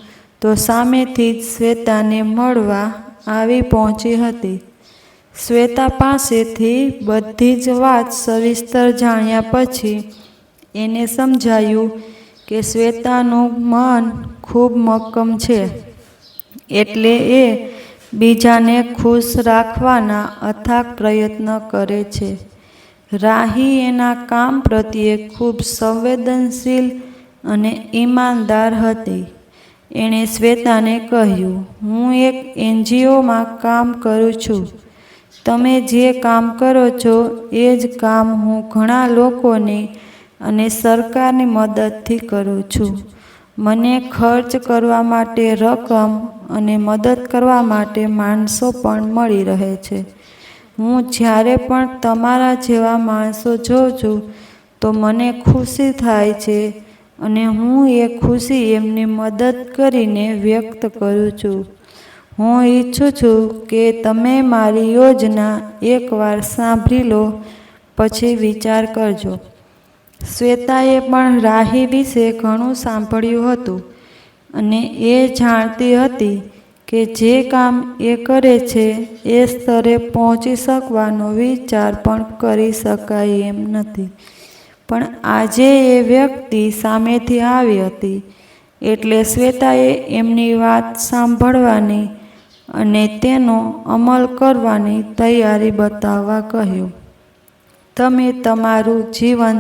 S1: તો સામેથી જ શ્વેતાને મળવા આવી પહોંચી હતી. શ્વેતા પાસેથી બધી જ વાત સવિસ્તર જાણ્યા પછી એને સમજાયું કે શ્વેતાનું મન ખૂબ મક્કમ છે, એટલે એ બીજાને ખુશ રાખવાના અથાગ પ્રયત્ન કરે છે. રાહી એના કામ પ્રત્યે ખૂબ સંવેદનશીલ અને ઈમાનદાર હતી. એણે શ્વેતાને કહ્યું, હું એક NGOમાં કામ કરું છું. તમે જે કામ કરો છો એ જ કામ હું ઘણા લોકોની અને સરકારની મદદથી કરું છું. મને ખર્ચ કરવા માટે રકમ અને મદદ કરવા માટે માણસો પણ મળી રહે છે. હું જ્યારે પણ તમારા જેવા માણસો જોઉં છું તો મને ખુશી થાય છે અને હું એ ખુશી એમની મદદ કરીને વ્યક્ત કરું છું. હું ઈચ્છું છું કે તમે મારી યોજના એકવાર સાંભળી લો, પછી વિચાર કરજો. શ્વેતાએ પણ રાહી વિશે ઘણું સાંભળ્યું હતું અને એ જાણતી હતી કે જે કામ એ કરે છે એ સ્તરે પહોંચી શકવાનો વિચાર પણ કરી શકાય એમ નથી. પણ આજે એ વ્યક્તિ સામેથી આવી હતી એટલે શ્વેતાએ એમની વાત સાંભળવાની અને તેનો અમલ કરવાની તૈયારી બતાવવા કહ્યું. તમે તમારું જીવન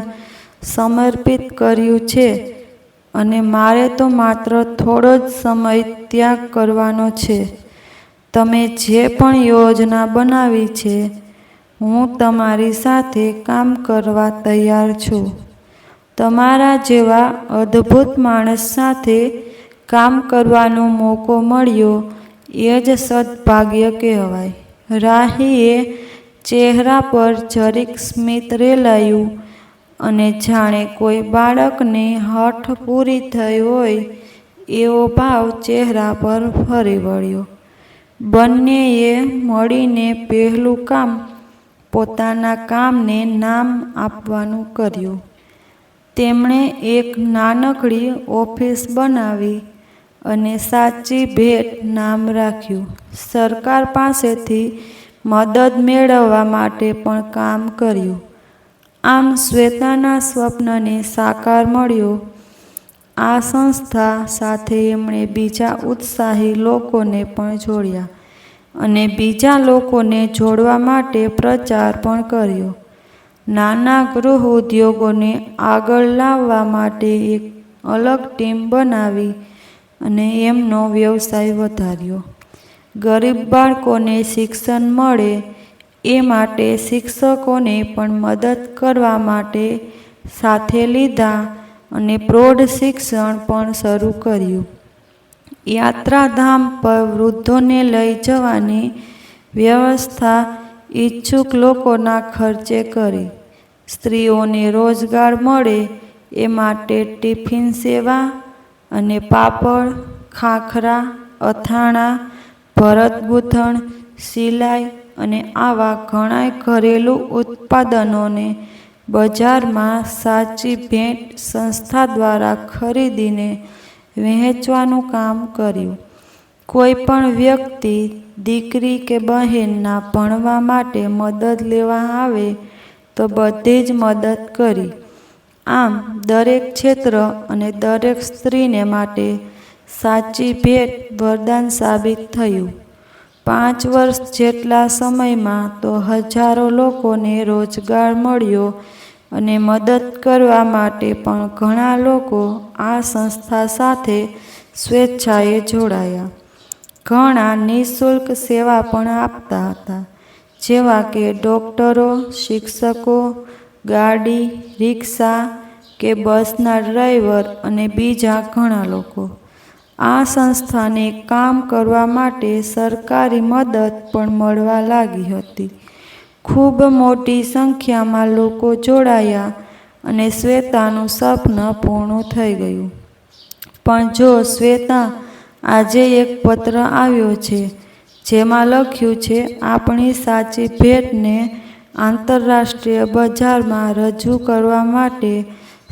S1: સમર્પિત કર્યું છે અને મારે તો માત્ર થોડો જ સમય ત્યાગ કરવાનો છે. તમે જે પણ યોજના બનાવી છે, હું તમારી સાથે કામ કરવા તૈયાર છું. તમારા જેવા અદ્ભુત માણસ સાથે કામ કરવાનો મોકો મળ્યો એ જ સદભાગ્ય કહેવાય. રાહીએ ચહેરા પર જરીક સ્મિત રેલાયું અને જાણે કોઈ બાળકને હઠ પૂરી થઈ હોય એવો ભાવ ચહેરા પર ફરી વળ્યો. બંનેએ મળીને પહેલું કામ પોતાના કામને નામ આપવાનું કર્યું. તેમણે એક નાનકડી ઓફિસ બનાવી અને સાચી ભેટ નામ રાખ્યું. સરકાર પાસેથી મદદ મેળવવા માટે પણ કામ કર્યું. આમ શ્વેતાના સ્વપ્નને સાકાર મળ્યો. આ સંસ્થા સાથે એમણે બીજા ઉત્સાહી લોકોને પણ જોડ્યા અને બીજા લોકોને જોડવા માટે પ્રચાર પણ કર્યો. નાના ગૃહ ઉદ્યોગોને આગળ લાવવા માટે એક અલગ ટીમ બનાવી અને એમનો વ્યવસાય વધાર્યો. ગરીબ બાળકોને શિક્ષણ મળે એ માટે શિક્ષકોને પણ મદદ કરવા માટે સાથે લીધા અને પ્રૌઢ શિક્ષણ પણ શરૂ કર્યું. યાત્રાધામ પર વૃદ્ધોને લઈ જવાની વ્યવસ્થા ઈચ્છુક લોકોના ખર્ચે કરી. સ્ત્રીઓને રોજગાર મળે એ માટે ટિફિન સેવા અને પાપડ, ખાખરા, અથાણાં, ભરતગૂંથણ, સિલાઈ અને આવા ઘણાય ઘરેલું ઉત્પાદનોને બજારમાં સાચી ભેટ સંસ્થા દ્વારા ખરીદીને વહેંચવાનું કામ કર્યું. કોઈ પણ વ્યક્તિ દીકરી કે બહેનના ભણવા માટે મદદ લેવા આવે તો બધી જ મદદ કરી. આમ દરેક ક્ષેત્ર અને દરેક સ્ત્રીને માટે સાચી ભેટ વરદાન સાબિત થયું. 5 વર્ષ જેટલા સમયમાં તો હજારો લોકોને રોજગાર મળ્યો અને મદદ કરવા માટે પણ ઘણા લોકો આ સંસ્થા સાથે સ્વેચ્છાએ જોડાયા. ઘણા નિઃશુલ્ક સેવા પણ આપતા હતા, જેવા કે ડોક્ટરો, શિક્ષકો, ગાડી, રિક્ષા કે બસના ડ્રાઈવર અને બીજા ઘણા લોકો. આ સંસ્થાને કામ કરવા માટે સરકારી મદદ પણ મળવા લાગી હતી. ખૂબ મોટી સંખ્યામાં લોકો જોડાયા અને શ્વેતાનું સપન પૂર્ણ થઈ ગયું. પણ જો શ્વેતા, આજે એક પત્ર આવ્યો છે જેમાં લખ્યું છે આપણી સાચી ભેટને આંતરરાષ્ટ્રીય બજારમાં રજૂ કરવા માટે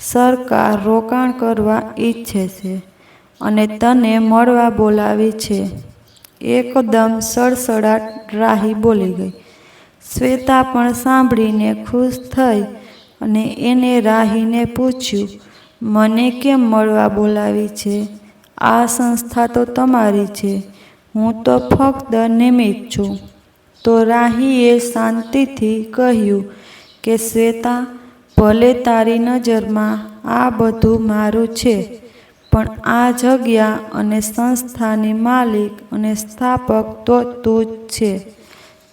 S1: સરકાર રોકાણ કરવા ઈચ્છે છે અને તને મળવા બોલાવી છે. એકદમ સડસડાટ રાહી બોલી ગઈ. શ્વેતા પણ સાંભળીને ખુશ થઈ અને એને રાહીને પૂછ્યું, મને કેમ મળવા બોલાવી છે? આ સંસ્થા તો તમારી છે, હું તો ફક્ત નિમિત્ત છું. તો રાહીએ શાંતિથી કહ્યું કે શ્વેતા, ભલે તારી નજરમાં આ બધું મારું છે, પણ આ જગ્યા અને સંસ્થાની માલિક અને સ્થાપક તો તું જ છે.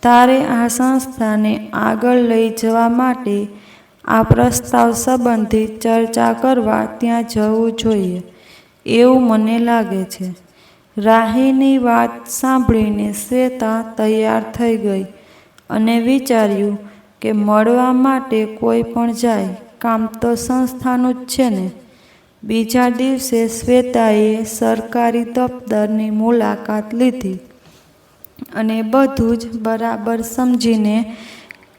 S1: તારે આ સંસ્થાને આગળ લઈ જવા માટે આ પ્રસ્તાવ સંબંધી ચર્ચા કરવા ત્યાં જવું જોઈએ એવું મને લાગે છે. રાહીની વાત સાંભળીને શ્વેતા તૈયાર થઈ ગઈ અને વિચાર્યું કે મળવા માટે કોઈ પણ જાય, કામ તો સંસ્થાનું જ છે ને. બીજા દિવસે શ્વેતાએ સરકારી દફતરની મુલાકાત લીધી અને બધું જ બરાબર સમજીને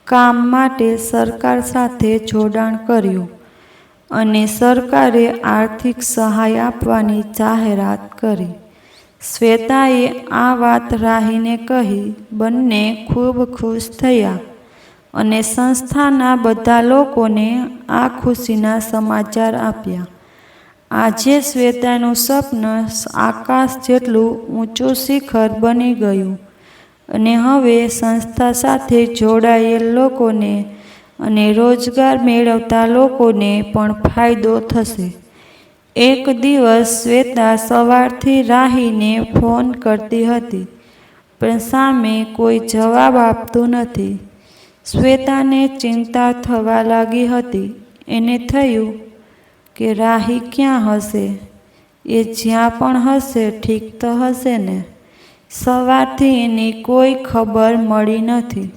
S1: કામ માટે સરકાર સાથે જોડાણ કર્યું અને સરકારે આર્થિક સહાય આપવાની જાહેરાત કરી. શ્વેતાએ આ વાત રાહીને કહી. બંને ખૂબ ખુશ થયા અને સંસ્થાના બધા લોકોને આ ખુશીના સમાચાર આપ્યા. આજે શ્વેતાનું સપન આકાશ જેટલું ઊંચું શિખર બની ગયું અને હવે સંસ્થા સાથે જોડાયેલ લોકોને અને રોજગાર મેળવતા લોકોને પણ ફાયદો થશે. એક દિવસ શ્વેતા સવારથી રાહીને ફોન કરતી હતી, પણ સામે કોઈ જવાબ આપતું નથી. શ્વેતાને ચિંતા થવા લાગી હતી. એને થયું કે રાહી ક્યાં હશે? એ જ્યાં પણ હશે ઠીક તો હશે ને? સવારથી એની કોઈ ખબર મળી નથી.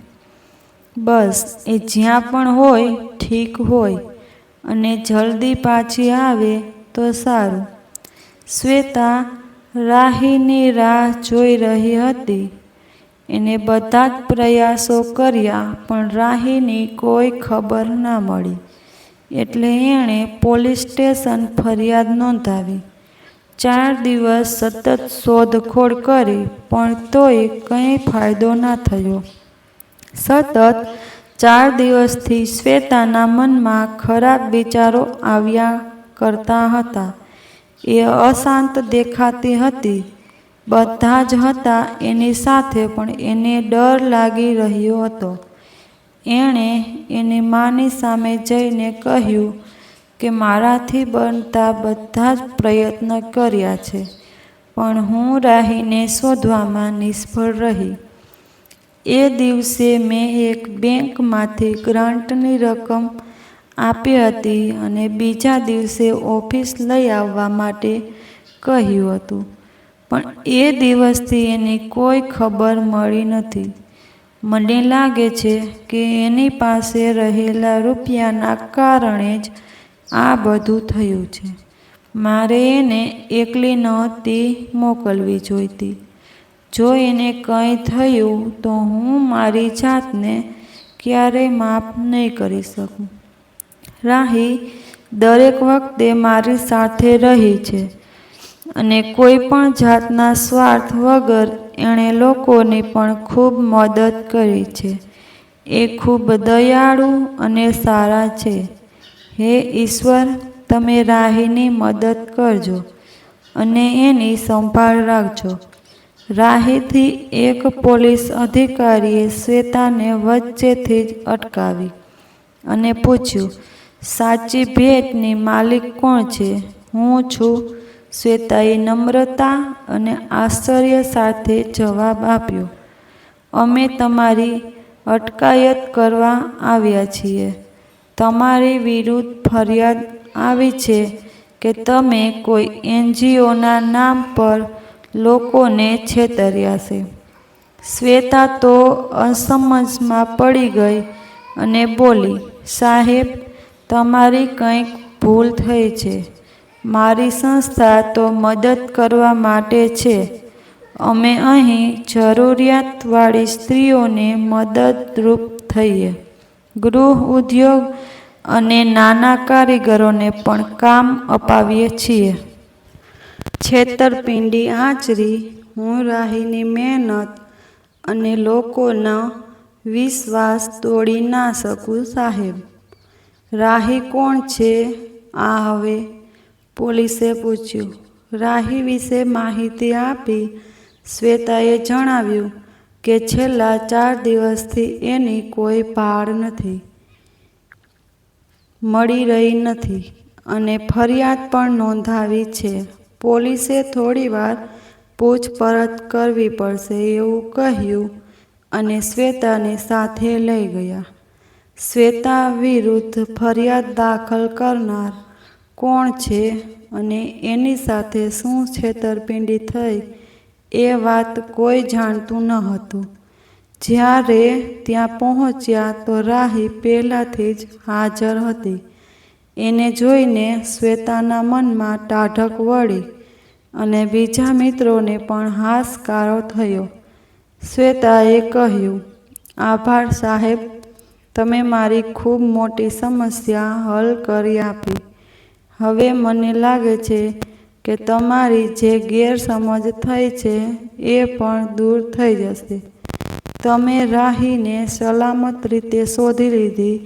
S1: બસ એ જ્યાં પણ હોય ઠીક હોય અને જલ્દી પાછી આવે તો સારું. શ્વેતા રાહીની રાહ જોઈ રહી હતી. એને બધા જ પ્રયાસો કર્યા પણ રાહીની કોઈ ખબર ના મળી. એટલે એણે પોલીસ સ્ટેશન ફરિયાદ નોંધાવી. 4 દિવસ સતત શોધખોળ કરી પણ તોય કંઈ ફાયદો ના થયો. સતત 4 દિવસથી શ્વેતાના મનમાં ખરાબ વિચારો આવ્યા કરતા હતા. એ અશાંત દેખાતી હતી. બધા જ હતા એની સાથે પણ એને ડર લાગી રહ્યો હતો. એણે એની માની સામે જઈને કહ્યું કે મારાથી બનતા બધા જ પ્રયત્ન કર્યા છે પણ હું રાહીને શોધવામાં નિષ્ફળ રહી. એ દિવસે મેં એક બેંકમાંથી ગ્રાન્ટની રકમ આપી હતી અને બીજા દિવસે ઓફિસ લઈ આવવા માટે કહ્યું હતું પણ એ દિવસથી એની કોઈ ખબર મળી નથી. મને લાગે છે કે એની પાસે રહેલા રૂપિયાના કારણે જ આ બધું થયું છે. મારે એને એકલી નહોતી મોકલવી જોઈતી. જો એને કંઈ થયું તો હું મારી જાતને ક્યારેય માફ નહીં કરી શકું. રાહી દરેક વખતે મારી સાથે રહી છે અને કોઈ પણ જાતના સ્વાર્થ વગર એણે લોકોની પણ ખૂબ મદદ કરી છે. એ ખૂબ દયાળુ અને સારા છે. હે ઈશ્વર, તમે રાહીની મદદ કરજો અને એની સંભાળ રાખજો. રાહીથી એક પોલીસ અધિકારીએ શ્વેતાને વચ્ચેથી જ અટકાવી અને પૂછ્યું, સાચી ભેટની માલિક કોણ છે? હું છું. શ્વેતાએ નમ્રતા અને આશ્ચર્ય સાથે જવાબ આપ્યો. અમે તમારી અટકાયત કરવા આવ્યા છીએ. તમારી વિરુદ્ધ ફરિયાદ આવી છે કે તમે કોઈ NGOના નામ પર લોકોને છેતર્યા છે. શ્વેતા તો અસમજમાં પડી ગઈ અને બોલી, સાહેબ, તમારી કંઈક ભૂલ થઈ છે. મારી સંસ્થા તો મદદ કરવા માટે છે. અમે અહીં જરૂરિયાતવાળી સ્ત્રીઓને મદદરૂપ થઈએ. ગૃહ ઉદ્યોગ અને નાના કારીગરોને પણ કામ અપાવીએ છીએ. છેતરપિંડી આચરી હું રાહીની મહેનત અને લોકોનો વિશ્વાસ તોડી ના શકું. સાહેબ, રાહી કોણ છે આ હવે? પોલીસે પૂછ્યું. રાહી વિશે માહિતી આપી શ્વેતાએ જણાવ્યું કે છેલ્લા 4 દિવસથી એની કોઈ ભાળ નથી મળી રહી નથી અને ફરિયાદ પણ નોંધાવી છે. પોલીસે થોડીવાર પૂછપરછ કરવી પડશે એવું કહ્યું અને શ્વેતાને સાથે લઈ ગયા. શ્વેતા વિરુદ્ધ ફરિયાદ દાખલ કરનાર કોણ છે અને એની સાથે શું છેતરપિંડી થઈ એ વાત કોઈ જાણતું ન હતું. જ્યારે ત્યાં પહોંચ્યા તો રાહી પહેલાથી જ હાજર હતી. એને જોઈને શ્વેતાના મનમાં ટાઢક વળી અને બીજા મિત્રોને પણ હાશકારો થયો. શ્વેતાએ કહ્યું, આભાર સાહેબ, તમે મારી ખૂબ મોટી સમસ્યા હલ કરી આપી. હવે મને લાગે છે કે તમારી જે ગેરસમજ થઈ છે એ પણ દૂર થઈ જશે. તમે રાહીને સલામત રીતે શોધી લીધી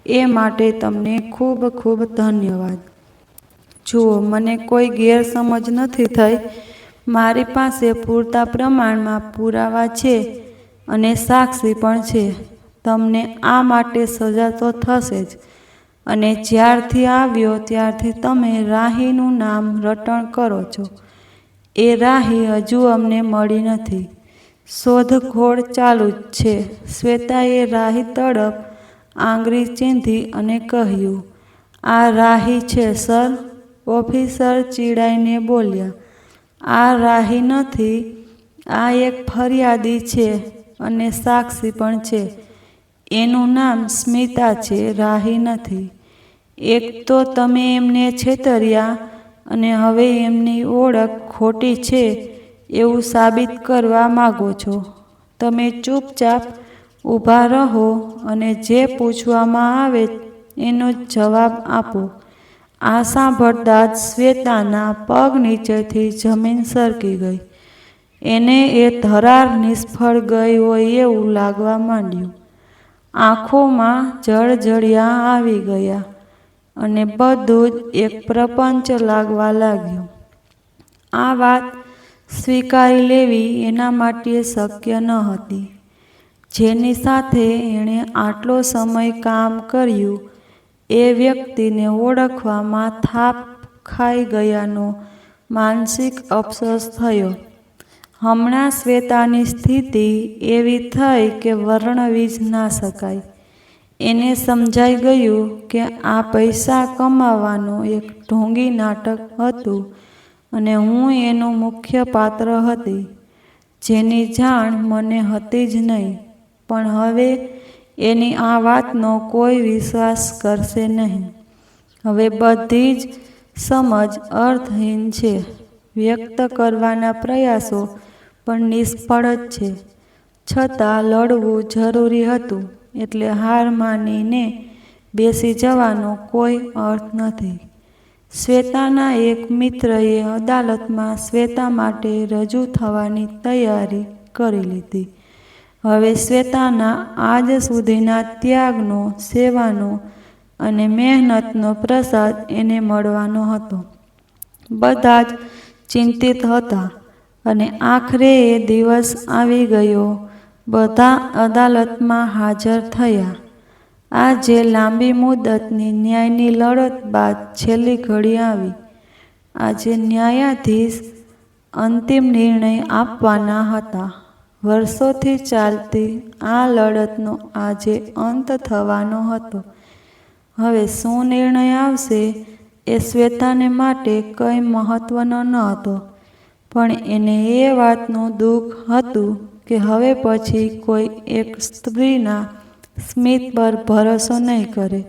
S1: એ માટે તમને ખૂબ ખૂબ ધન્યવાદ. જુઓ, મને કોઈ ગેરસમજ નથી થઈ. મારી પાસે પૂરતા પ્રમાણમાં પુરાવા છે અને સાક્ષી પણ છે. તમને આ માટે સજા તો થશે જ અને જ્યારથી આવ્યો ત્યારથી તમે રાહીનું નામ રટણ કરો છો. એ રાહી હજુ અમને મળી નથી. શોધખોળ ચાલુ જ છે. શ્વેતાએ રાહી તરફ આંગળી ચીંધી અને કહ્યું, આ રાહી છે સર, ઓફિસર ચીડાઈને બોલ્યા. આ રાહી નથી, આ એક ફરિયાદી છે અને સાક્ષી પણ છે. એનું નામ સ્મિતા છે, રાહી નથી. એક તો તમે એમને છેતર્યા અને હવે એમની ઓળખ ખોટી છે એવું સાબિત કરવા માગો છો. તમે ચૂપચાપ ઊભા રહો અને જે પૂછવામાં આવે એનો જવાબ આપો. આ સાંભળતા જ શ્વેતાના પગ નીચેથી જમીન સરકી ગઈ. એને એ ધરાર નિષ્ફળ ગઈ હોય એવું લાગવા માંડ્યું. આંખોમાં જળજળિયા આવી ગયા અને બધું જ એક પ્રપંચ લાગવા લાગ્યું. આ વાત સ્વીકારી લેવી એના માટે શક્ય ન હતી. જેની સાથે એણે આટલો સમય કામ કર્યું એ વ્યક્તિને ઓળખવામાં થાપ ખાઈ ગયાનો માનસિક અફસોસ થયો. હમણાં શ્વેતાની સ્થિતિ એવી થઈ કે વર્ણવી જ ના શકાય. એને સમજાઈ ગયું કે આ પૈસા કમાવાનું એક ઢોંગી નાટક હતું અને હું એનું મુખ્ય પાત્ર હતી, જેની જાણ મને હતી જ નહીં. પણ હવે એની આ વાતનો કોઈ વિશ્વાસ કરશે નહીં. હવે બધી જ સમજ અર્થહીન છે. વ્યક્ત કરવાના પ્રયાસો પણ નિષ્ફળ જ છે. છતાં લડવું જરૂરી હતું એટલે હાર માનીને બેસી જવાનો કોઈ અર્થ નથી. શ્વેતાના એક મિત્રએ અદાલતમાં શ્વેતા માટે રજૂ થવાની તૈયારી કરી લીધી. હવે શ્વેતાના આજ સુધીના ત્યાગનો, સેવાનો અને મહેનતનો પ્રસાદ એને મળવાનો હતો. બધા જ ચિંતિત હતા અને આખરે એ દિવસ આવી ગયો. બધા અદાલતમાં હાજર થયા. આજે લાંબી મુદતની ન્યાયની લડત બાદ છેલ્લી ઘડી આવી. આજે ન્યાયાધીશ અંતિમ નિર્ણય આપવાના હતા. વર્ષોથી ચાલતી આ લડતનો આજે અંત થવાનો હતો. હવે શું નિર્ણય આવશે એ શ્વેતાને માટે કંઈ મહત્વનો ન હતો, પણ એને એ વાતનું દુઃખ હતું કે હવે પછી કોઈ એક સ્ત્રીના સ્મિત પર ભરોસો નહીં કરે,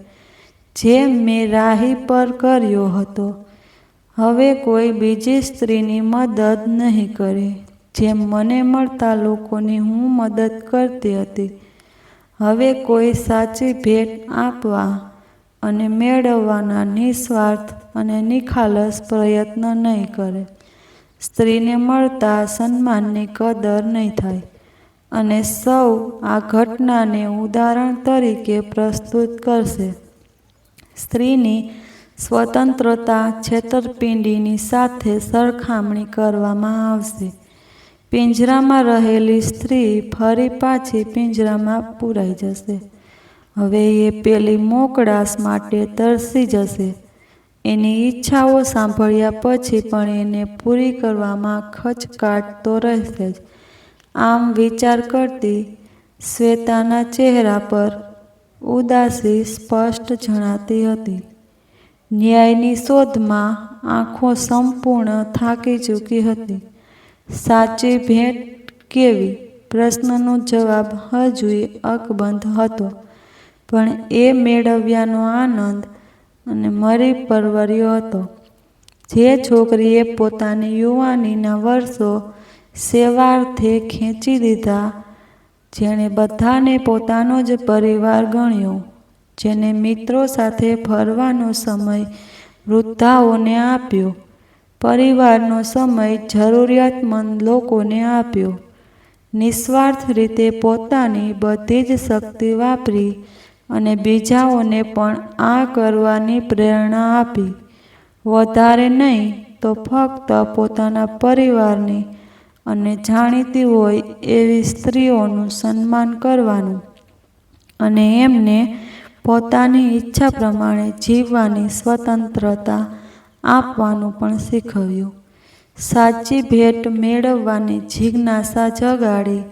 S1: જેમ મેં રાહી પર કર્યો હતો. હવે કોઈ બીજી સ્ત્રીની મદદ નહીં કરે, જેમ મને મળતા લોકોની હું મદદ કરતી હતી. હવે કોઈ સાચી ભેટ આપવા અને મેળવવાના નિસ્વાર્થ અને નિખાલસ પ્રયત્ન નહીં કરે. સ્ત્રીને મળતા સન્માનની કદર નહીં થાય અને સૌ આ ઘટનાને ઉદાહરણ તરીકે પ્રસ્તુત કરશે. સ્ત્રીની સ્વતંત્રતા છેતરપિંડીની સાથે સરખામણી કરવામાં આવશે. પિંજરામાં રહેલી સ્ત્રી ફરી પાછી પિંજરામાં પૂરાઈ જશે. હવે એ પેલી મોકળાશ માટે તરસી જશે. એની ઈચ્છાઓ સાંભળ્યા પછી પણ એને પૂરી કરવામાં ખચકાટ તો રહેશે જ. આમ વિચાર કરતી શ્વેતાના ચહેરા પર ઉદાસી સ્પષ્ટ જણાતી હતી. ન્યાયની શોધમાં આંખો સંપૂર્ણ થાકી ચૂકી હતી. સાચી ભેટ કેવી? પ્રશ્નનો જવાબ હજુય અકબંધ હતો, પણ એ મેળવ્યાનો આનંદ અને મરી પરવર્યો હતો. જે છોકરીએ પોતાની યુવાનીના વર્ષો સેવાર્થે ખેંચી દીધા, જેણે બધાને પોતાનો જ પરિવાર ગણ્યો, જેને મિત્રો સાથે ફરવાનો સમય વૃદ્ધાઓને આપ્યો, પરિવારનો સમય જરૂરિયાતમંદ લોકોને આપ્યો, નિસ્વાર્થ રીતે પોતાની બધી જ શક્તિ વાપરી અને બીજાઓને પણ આ કરવાની પ્રેરણા આપી. વધારે નહીં તો ફક્ત પોતાના પરિવારની અને જાણીતી હોય એવી સ્ત્રીઓનું સન્માન કરવાનું અને એમને પોતાની ઈચ્છા પ્રમાણે જીવવાની સ્વતંત્રતા આપવાનું પણ શીખવ્યું. સાચી ભેટ મેળવવાની જિજ્ઞાસા જગાડી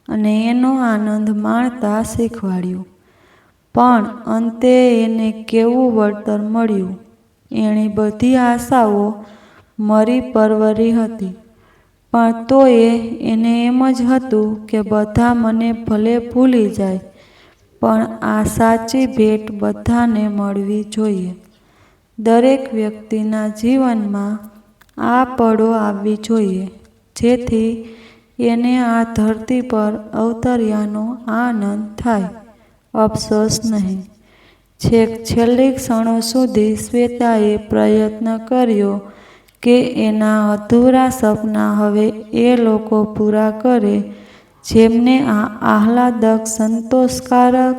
S1: અને એનો આનંદ માણતા શીખવાડ્યું. પણ અંતે એને કેવું વળતર મળ્યું? એની બધી આશાઓ મરી પરવરી હતી, પણ તોય એને એમ જ હતું કે બધા મને ભલે ભૂલી જાય, પણ આ સાચી ભેટ બધાને મળવી જોઈએ. દરેક વ્યક્તિના જીવનમાં આ પળો આવવી જોઈએ, જેથી એને આ ધરતી પર અવતર્યાનો આનંદ થાય, અફસોસ નહીં. છેક છેલ્લી ક્ષણો સુધી શ્વેતાએ પ્રયત્ન કર્યો કે એના અધૂરા સપના હવે એ લોકો પૂરા કરે જેમને આ આહલાદક, સંતોષકારક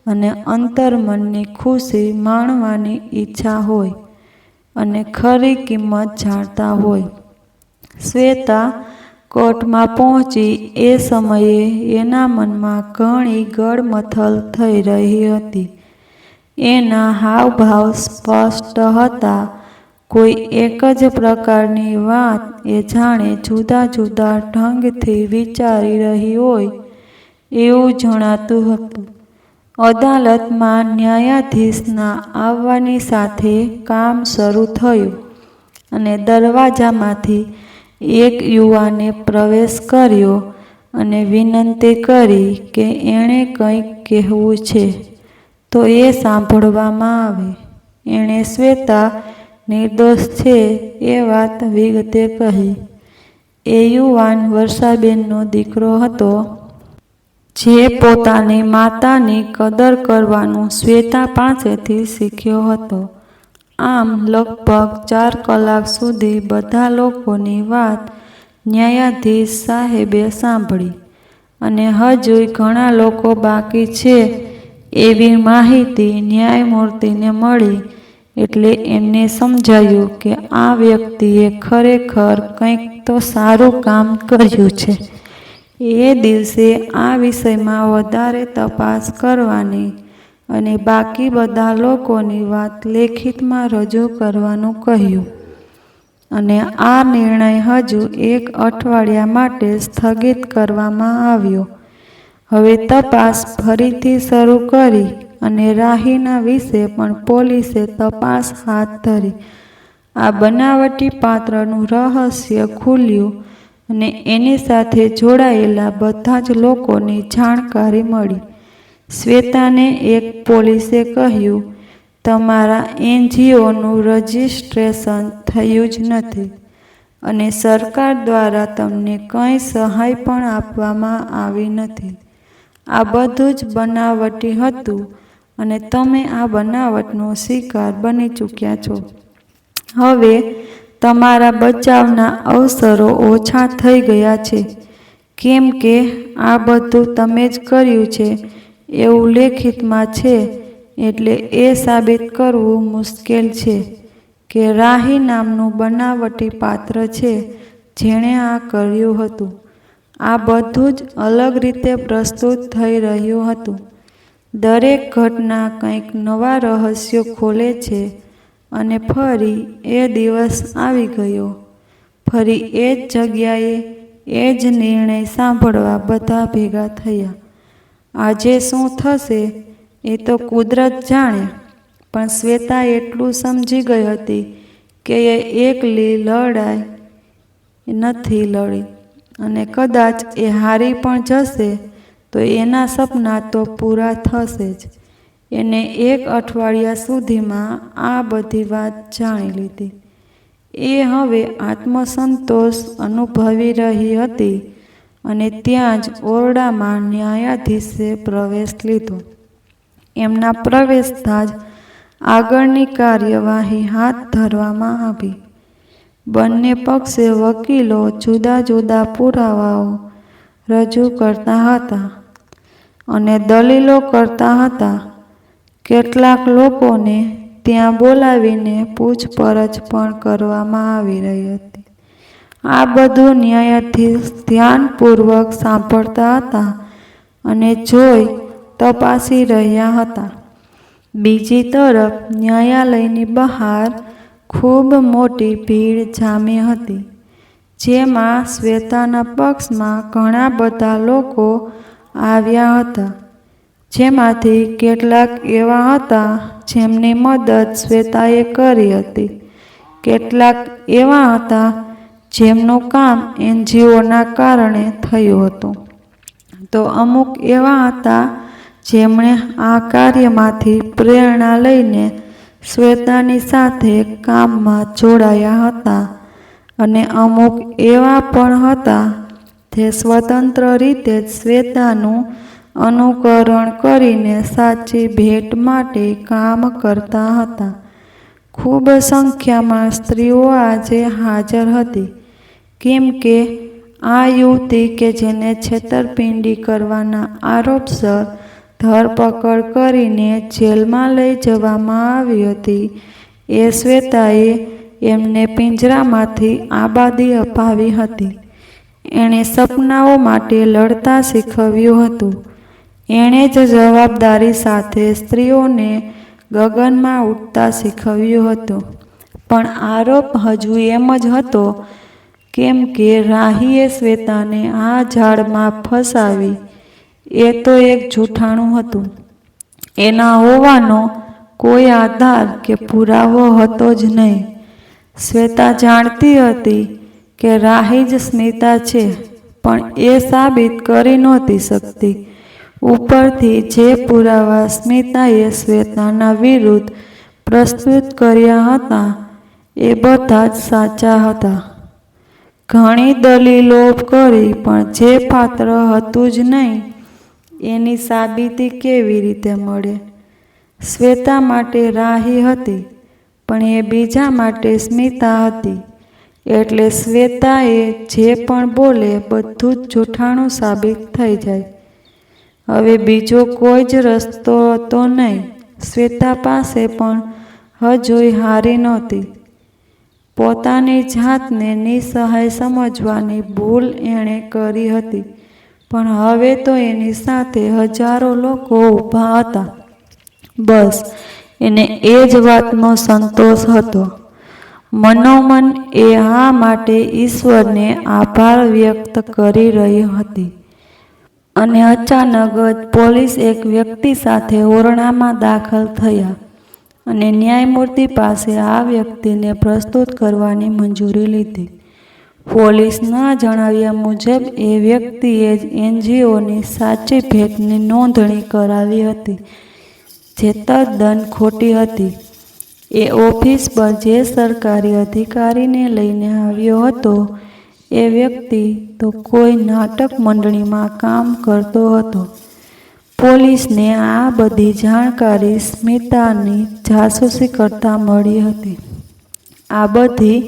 S1: અને અંતર્મનની ખુશી માણવાની ઈચ્છા હોય અને ખરી કિંમત જાણતા હોય. શ્વેતા કોર્ટમાં પહોંચી એ સમયે એના મનમાં ઘણી ગળમથલ થઈ રહી હતી. એના હાવભાવ સ્પષ્ટ હતા. કોઈ એક જ પ્રકારની વાત એ જાણે જુદા જુદા ઢંગથી વિચારી રહી હોય એવું જણાતું હતું. અદાલતમાં ન્યાયાધીશના આવવાની સાથે કામ શરૂ થયું અને દરવાજામાંથી એક યુવાને પ્રવેશ કર્યો અને વિનંતી કરી કે એણે કંઈક કહેવું છે તો એ સાંભળવામાં આવે. એણે શ્વેતા નિર્દોષ છે એ વાત વિગતે કહી. એ યુવાન વર્ષાબેનનો દીકરો હતો, જે પોતાની માતાની કદર કરવાનું શ્વેતા પાસેથી શીખ્યો હતો. આમ લગભગ 4 કલાક સુધી બધા લોકોની વાત ન્યાયાધીશ સાહેબે સાંભળી અને હજુય ઘણા લોકો બાકી છે એવી માહિતી ન્યાયમૂર્તિને મળી. એટલે એમને સમજાયું કે આ વ્યક્તિએ ખરેખર કંઈક તો સારું કામ કર્યું છે. એ દિવસે આ વિષયમાં વધારે તપાસ કરવાની અને બાકી બધા લોકોની વાત લેખિતમાં રજૂ કરવાનું કહ્યું અને આ નિર્ણય હજુ 1 અઠવાડિયા માટે સ્થગિત કરવામાં આવ્યો. હવે તપાસ ફરીથી શરૂ કરી અને રાહીના વિશે પણ પોલીસે તપાસ હાથ ધરી. આ બનાવટી પાત્રનું રહસ્ય ખુલ્યું અને એની સાથે જોડાયેલા બધા જ લોકોની જાણકારી મળી. શ્વેતાને એક પોલીસે કહ્યું, તમારા NGOનું રજિસ્ટ્રેશન થયું જ નથી અને સરકાર દ્વારા તમને કંઈ સહાય પણ આપવામાં આવી નથી. આ બધું જ બનાવટી હતું અને તમે આ બનાવટનો શિકાર બની ચૂક્યા છો. હવે તમારા બચાવના અવસરો ઓછા થઈ ગયા છે, કેમ કે આ બધું તમે જ કર્યું છે એવું લેખિતમાં છે. એટલે એ સાબિત કરવું મુશ્કેલ છે કે રાહી નામનું બનાવટી પાત્ર છે જેણે આ કર્યું હતું. આ બધું જ અલગ રીતે પ્રસ્તુત થઈ રહ્યું હતું. દરેક ઘટના કંઈક નવા રહસ્યો ખોલે છે અને ફરી એ દિવસ આવી ગયો. ફરી એ જ જગ્યાએ એ જ નિર્ણય સાંભળવા બધા ભેગા થયા. આજે શું થશે એ તો કુદરત જાણે, પણ શ્વેતા એટલું સમજી ગઈ હતી કે એ એકલી લડાઈ નથી લડી અને કદાચ એ હારી પણ જશે તો એના સપના તો પૂરા થશે જ. એને 1 અઠવાડિયા સુધીમાં આ બધી વાત જાણી લીધી. એ હવે આત્મસંતોષ અનુભવી રહી હતી અને ત્યાં જ ઓરડામાં ન્યાયાધીશે પ્રવેશ લીધો. એમના પ્રવેશતા જ આગળની કાર્યવાહી હાથ ધરવામાં આવી. બંને પક્ષે વકીલો જુદા જુદા પુરાવાઓ રજૂ કરતા હતા અને દલીલો કરતા હતા. કેટલાક લોકોને ત્યાં બોલાવીને પૂછપરછ પણ કરવામાં આવી રહી હતી. આ બધું ન્યાયાધીશ ધ્યાનપૂર્વક સાંભળતા હતા અને જોઈ તપાસી રહ્યા હતા. બીજી તરફ ન્યાયાલયની બહાર ખૂબ મોટી ભીડ જામી હતી, જેમાં શ્વેતાના પક્ષમાં ઘણા બધા લોકો આવ્યા હતા. જેમાંથી કેટલાક એવા હતા જેમની મદદ શ્વેતાએ કરી હતી. કેટલાક એવા હતા જેમનું કામ NGOના કારણે થયું હતું. તો અમુક એવા હતા જેમણે આ કાર્યમાંથી પ્રેરણા લઈને શ્વેતાની સાથે કામમાં જોડાયા હતા અને અમુક એવા પણ હતા જે સ્વતંત્ર રીતે જ શ્વેતાનું અનુકરણ કરીને સાચી ભેટ માટે કામ કરતા હતા. ખૂબ સંખ્યામાં સ્ત્રીઓ આજે હાજર હતી, કેમ કે આ યુવતી કે જેને છેતરપિંડી કરવાના આરોપસર ધરપકડ કરીને જેલમાં લઈ જવામાં આવી હતી, એ શ્વેતાએ એમને પિંજરામાંથી આઝાદી અપાવી હતી. એણે સપનાઓ માટે લડતા શીખવ્યું હતું. એણે જ જવાબદારી સાથે સ્ત્રીઓને ગગનમાં ઉડતા શીખવ્યું હતું. પણ આરોપ હજુ એમ જ હતો, કેમ કે રાહીએ શ્વેતાને આ જાળમાં ફસાવી. એ તો એક જૂઠાણું હતું. એના હોવાનો કોઈ આધાર કે પુરાવો હતો જ નહીં. શ્વેતા જાણતી હતી કે રાહી જ સ્મિતા છે, પણ એ સાબિત કરી નહોતી શકતી. ઉપરથી જે પુરાવા સ્મિતાએ શ્વેતાના વિરુદ્ધ પ્રસ્તુત કર્યા હતા એ બધા જ સાચા હતા. ઘણી દલીલો કરી, પણ જે પાત્ર હતું જ નહીં એની સાબિતી કેવી રીતે મળે? શ્વેતા માટે રાહી હતી, પણ એ બીજા માટે સ્મિતા હતી. એટલે શ્વેતાએ જે પણ બોલે બધું જ જૂઠાણું સાબિત થઈ જાય. હવે બીજો કોઈ જ રસ્તો હતો નહીં. શ્વેતા પાસે પણ હજુય હારી નહોતી. પોતાની જાતને નિસહાય સમજવાની ભૂલ એણે કરી હતી, પણ હવે તો એની સાથે હજારો લોકો ઊભા હતા. બસ એને એ જ વાતનો સંતોષ હતો. મનોમન એ આ માટે ઈશ્વરને આભાર વ્યક્ત કરી રહી હતી. અને અચાનક જ પોલીસ એક વ્યક્તિ સાથે ઓરડામાં દાખલ થયા અને ન્યાયમૂર્તિ પાસે આ વ્યક્તિને પ્રસ્તુત કરવાની મંજૂરી લીધી. પોલીસના જણાવ્યા મુજબ એ વ્યક્તિએ જ NGOની સાચી ભેટની નોંધણી કરાવી હતી, જે તદ્દન ખોટી હતી. એ ઓફિસ પર જે સરકારી અધિકારીને લઈને આવ્યો હતો એ વ્યક્તિ તો કોઈ નાટક મંડળીમાં કામ કરતો હતો. પોલીસને આ બધી જાણકારી સ્મિતાની જાસૂસી કરતા મળી હતી. આ બધી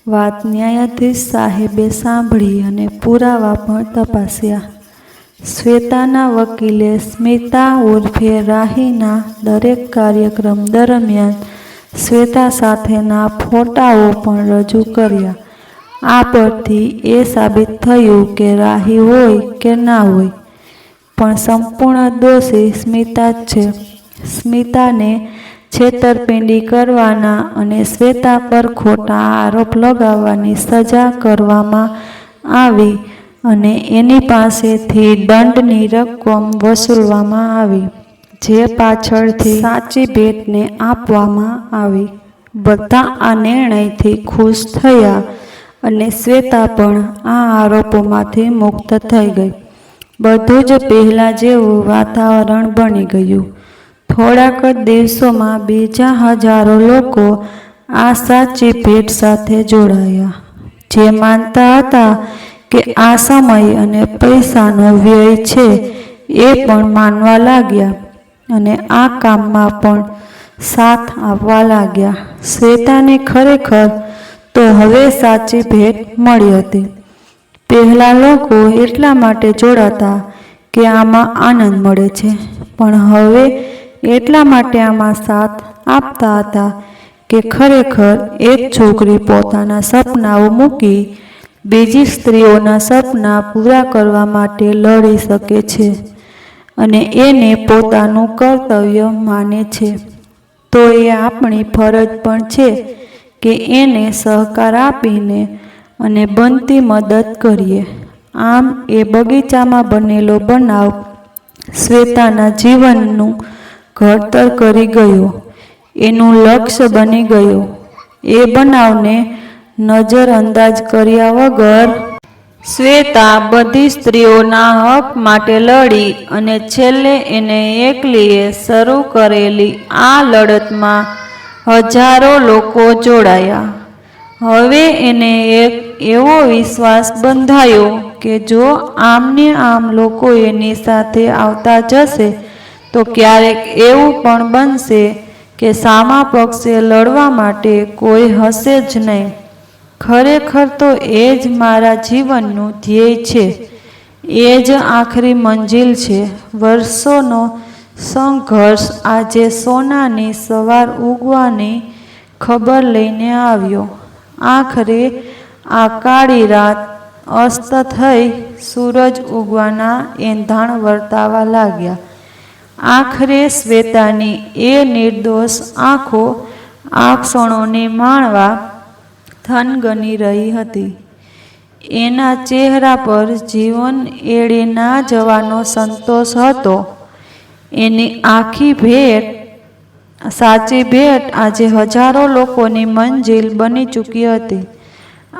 S1: વાત ન્યાયાધીશ સાહેબે સાંભળી અને પુરાવા પણ તપાસ્યા. શ્વેતાના વકીલે સ્મિતા ઉર્ફે રાહીના દરેક કાર્યક્રમ દરમિયાન શ્વેતા સાથેના ફોટાઓ પણ રજૂ કર્યા. આ પરથી એ સાબિત થયું કે રાહી હોય કે ના હોય, પણ સંપૂર્ણ દોષી સ્મિતા જ છે. સ્મિતાને છેતરપિંડી કરવાના અને શ્વેતા પર ખોટા આરોપ લગાવવાની સજા કરવામાં આવી અને એની પાસેથી દંડની રકમ વસૂલવામાં આવી, જે પાછળથી સાચી ભેટને આપવામાં આવી. બધા આ નિર્ણયથી ખુશ થયા અને શ્વેતા પણ આ આરોપોમાંથી મુક્ત થઈ ગઈ. બધું જ પહેલા જેવું વાતાવરણ બની ગયું. થોડાક જ દિવસોમાં બીજા હજારો લોકો આ સાચી ભેટ સાથે જોડાયા, જે માનતા હતા કે આ સમય અને પૈસાનો વ્યય છે એ પણ માનવા લાગ્યા અને આ કામમાં પણ સાથ આપવા લાગ્યા. શ્વેતાને ખરેખર તો હવે સાચી ભેટ મળી હતી. પહેલા લોકો એટલા માટે જોડાતા કે આમાં આનંદ મળે છે, પણ હવે એટલા માટે આમાં સાથ આપતા હતા કે ખરેખર એક છોકરી પોતાના સપનાઓ મૂકી બીજી સ્ત્રીઓના સપના પૂરા કરવા માટે લડી શકે છે અને એને પોતાનું કર્તવ્ય માને છે. તો એ આપણી ફરજ પણ છે કે એને સહકાર આપીને અને બનતી મદદ કરીએ. આમ એ બગીચામાં બનેલો બનાવ શ્વેતાના જીવનનું ઘડતર કરી ગયો, એનું લક્ષ્ય બની ગયો. એ બનાવને નજરઅંદાજ કર્યા વગર શ્વેતા બધી સ્ત્રીઓના હક માટે લડી અને છેલ્લે એને એકલીએ શરૂ કરેલી આ લડતમાં હજારો લોકો જોડાયા. હવે એને એક એવો વિશ્વાસ બંધાયો કે જો આમને આમ લોકો એની સાથે આવતા જશે તો ક્યારેક એવું પણ બનશે કે સામા પક્ષે લડવા માટે કોઈ હશે જ નહીં. ખરેખર તો એ જ મારા જીવનનું ધ્યેય છે, એ જ આખરી મંજિલ છે. વર્ષોનો સંઘર્ષ આજે સોનાની સવાર ઉગવાની ખબર લઈને આવ્યો. આખરે આ કાળી રાત અસ્ત થઈ સૂરજ ઉગવાના એંધાણ વર્તાવા લાગ્યા. આખરે શ્વેતાની એ નિર્દોષ આંખો આ ક્ષણોને માણવા થનગની રહી હતી. એના ચહેરા પર જીવન એળે ના જવાનો સંતોષ હતો. એની આખી ભેટ, સાચી ભેટ આજે હજારો લોકોની મંજિલ બની ચૂકી હતી.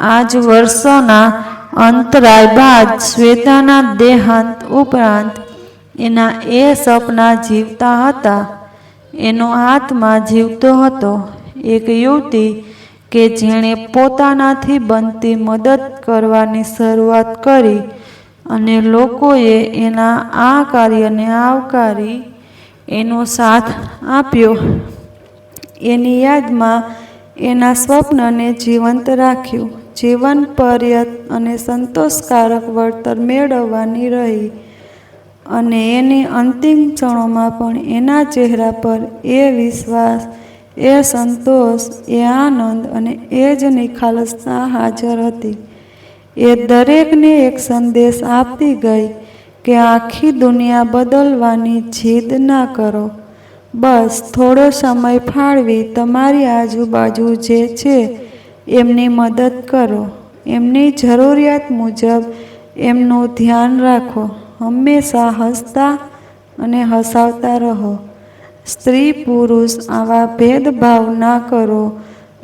S1: આજ વર્ષોના અંતરાય બાદ શ્વેતાના દેહાંત ઉપરાંત એના એ સપના જીવતા હતા. એનો આત્મા જીવતો હતો. એક યુવતી કે જેણે પોતાનાથી બનતી મદદ કરવાની શરૂઆત કરી અને લોકોએ એના આ કાર્યને આવકારી એનો સાથ આપ્યો. એની યાદમાં એના સ્વપ્નને જીવંત રાખ્યું. જીવન પર્યત અને સંતોષકારક વળતર મેળવવાની રહી અને એની અંતિમ ક્ષણોમાં પણ એના ચહેરા પર એ વિશ્વાસ, એ સંતોષ, એ આનંદ અને એ જ નિખાલસતા હાજર હતી. એ દરેકને એક સંદેશ આપતી ગઈ કે આખી દુનિયા બદલવાની જીદ ના કરો. બસ થોડો સમય ફાળવી તમારી આજુબાજુ જે છે એમની મદદ કરો. એમની જરૂરિયાત મુજબ એમનું ધ્યાન રાખો. હંમેશા હસતા અને હસાવતા રહો. સ્ત્રી પુરુષ આવા ભેદભાવ ના કરો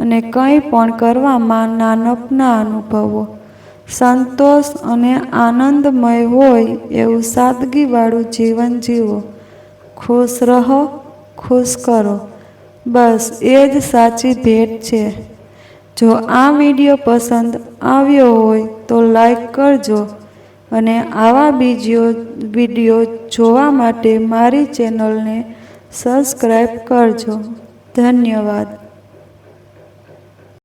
S1: અને કંઈ પણ કરવામાં નાનપ ના અનુભવો. સંતોષ અને આનંદમય હોય એવું સાદગીવાળું જીવન જીવો. ખુશ રહો, ખુશ કરો. બસ એ જ સાચી ભેટ છે. જો આ વિડીયો પસંદ આવ્યો હોય તો લાઈક કરજો અને આવા વિડીયો જોવા માટે મારી ચેનલને સબસ્ક્રાઈબ કરજો. ધન્યવાદ.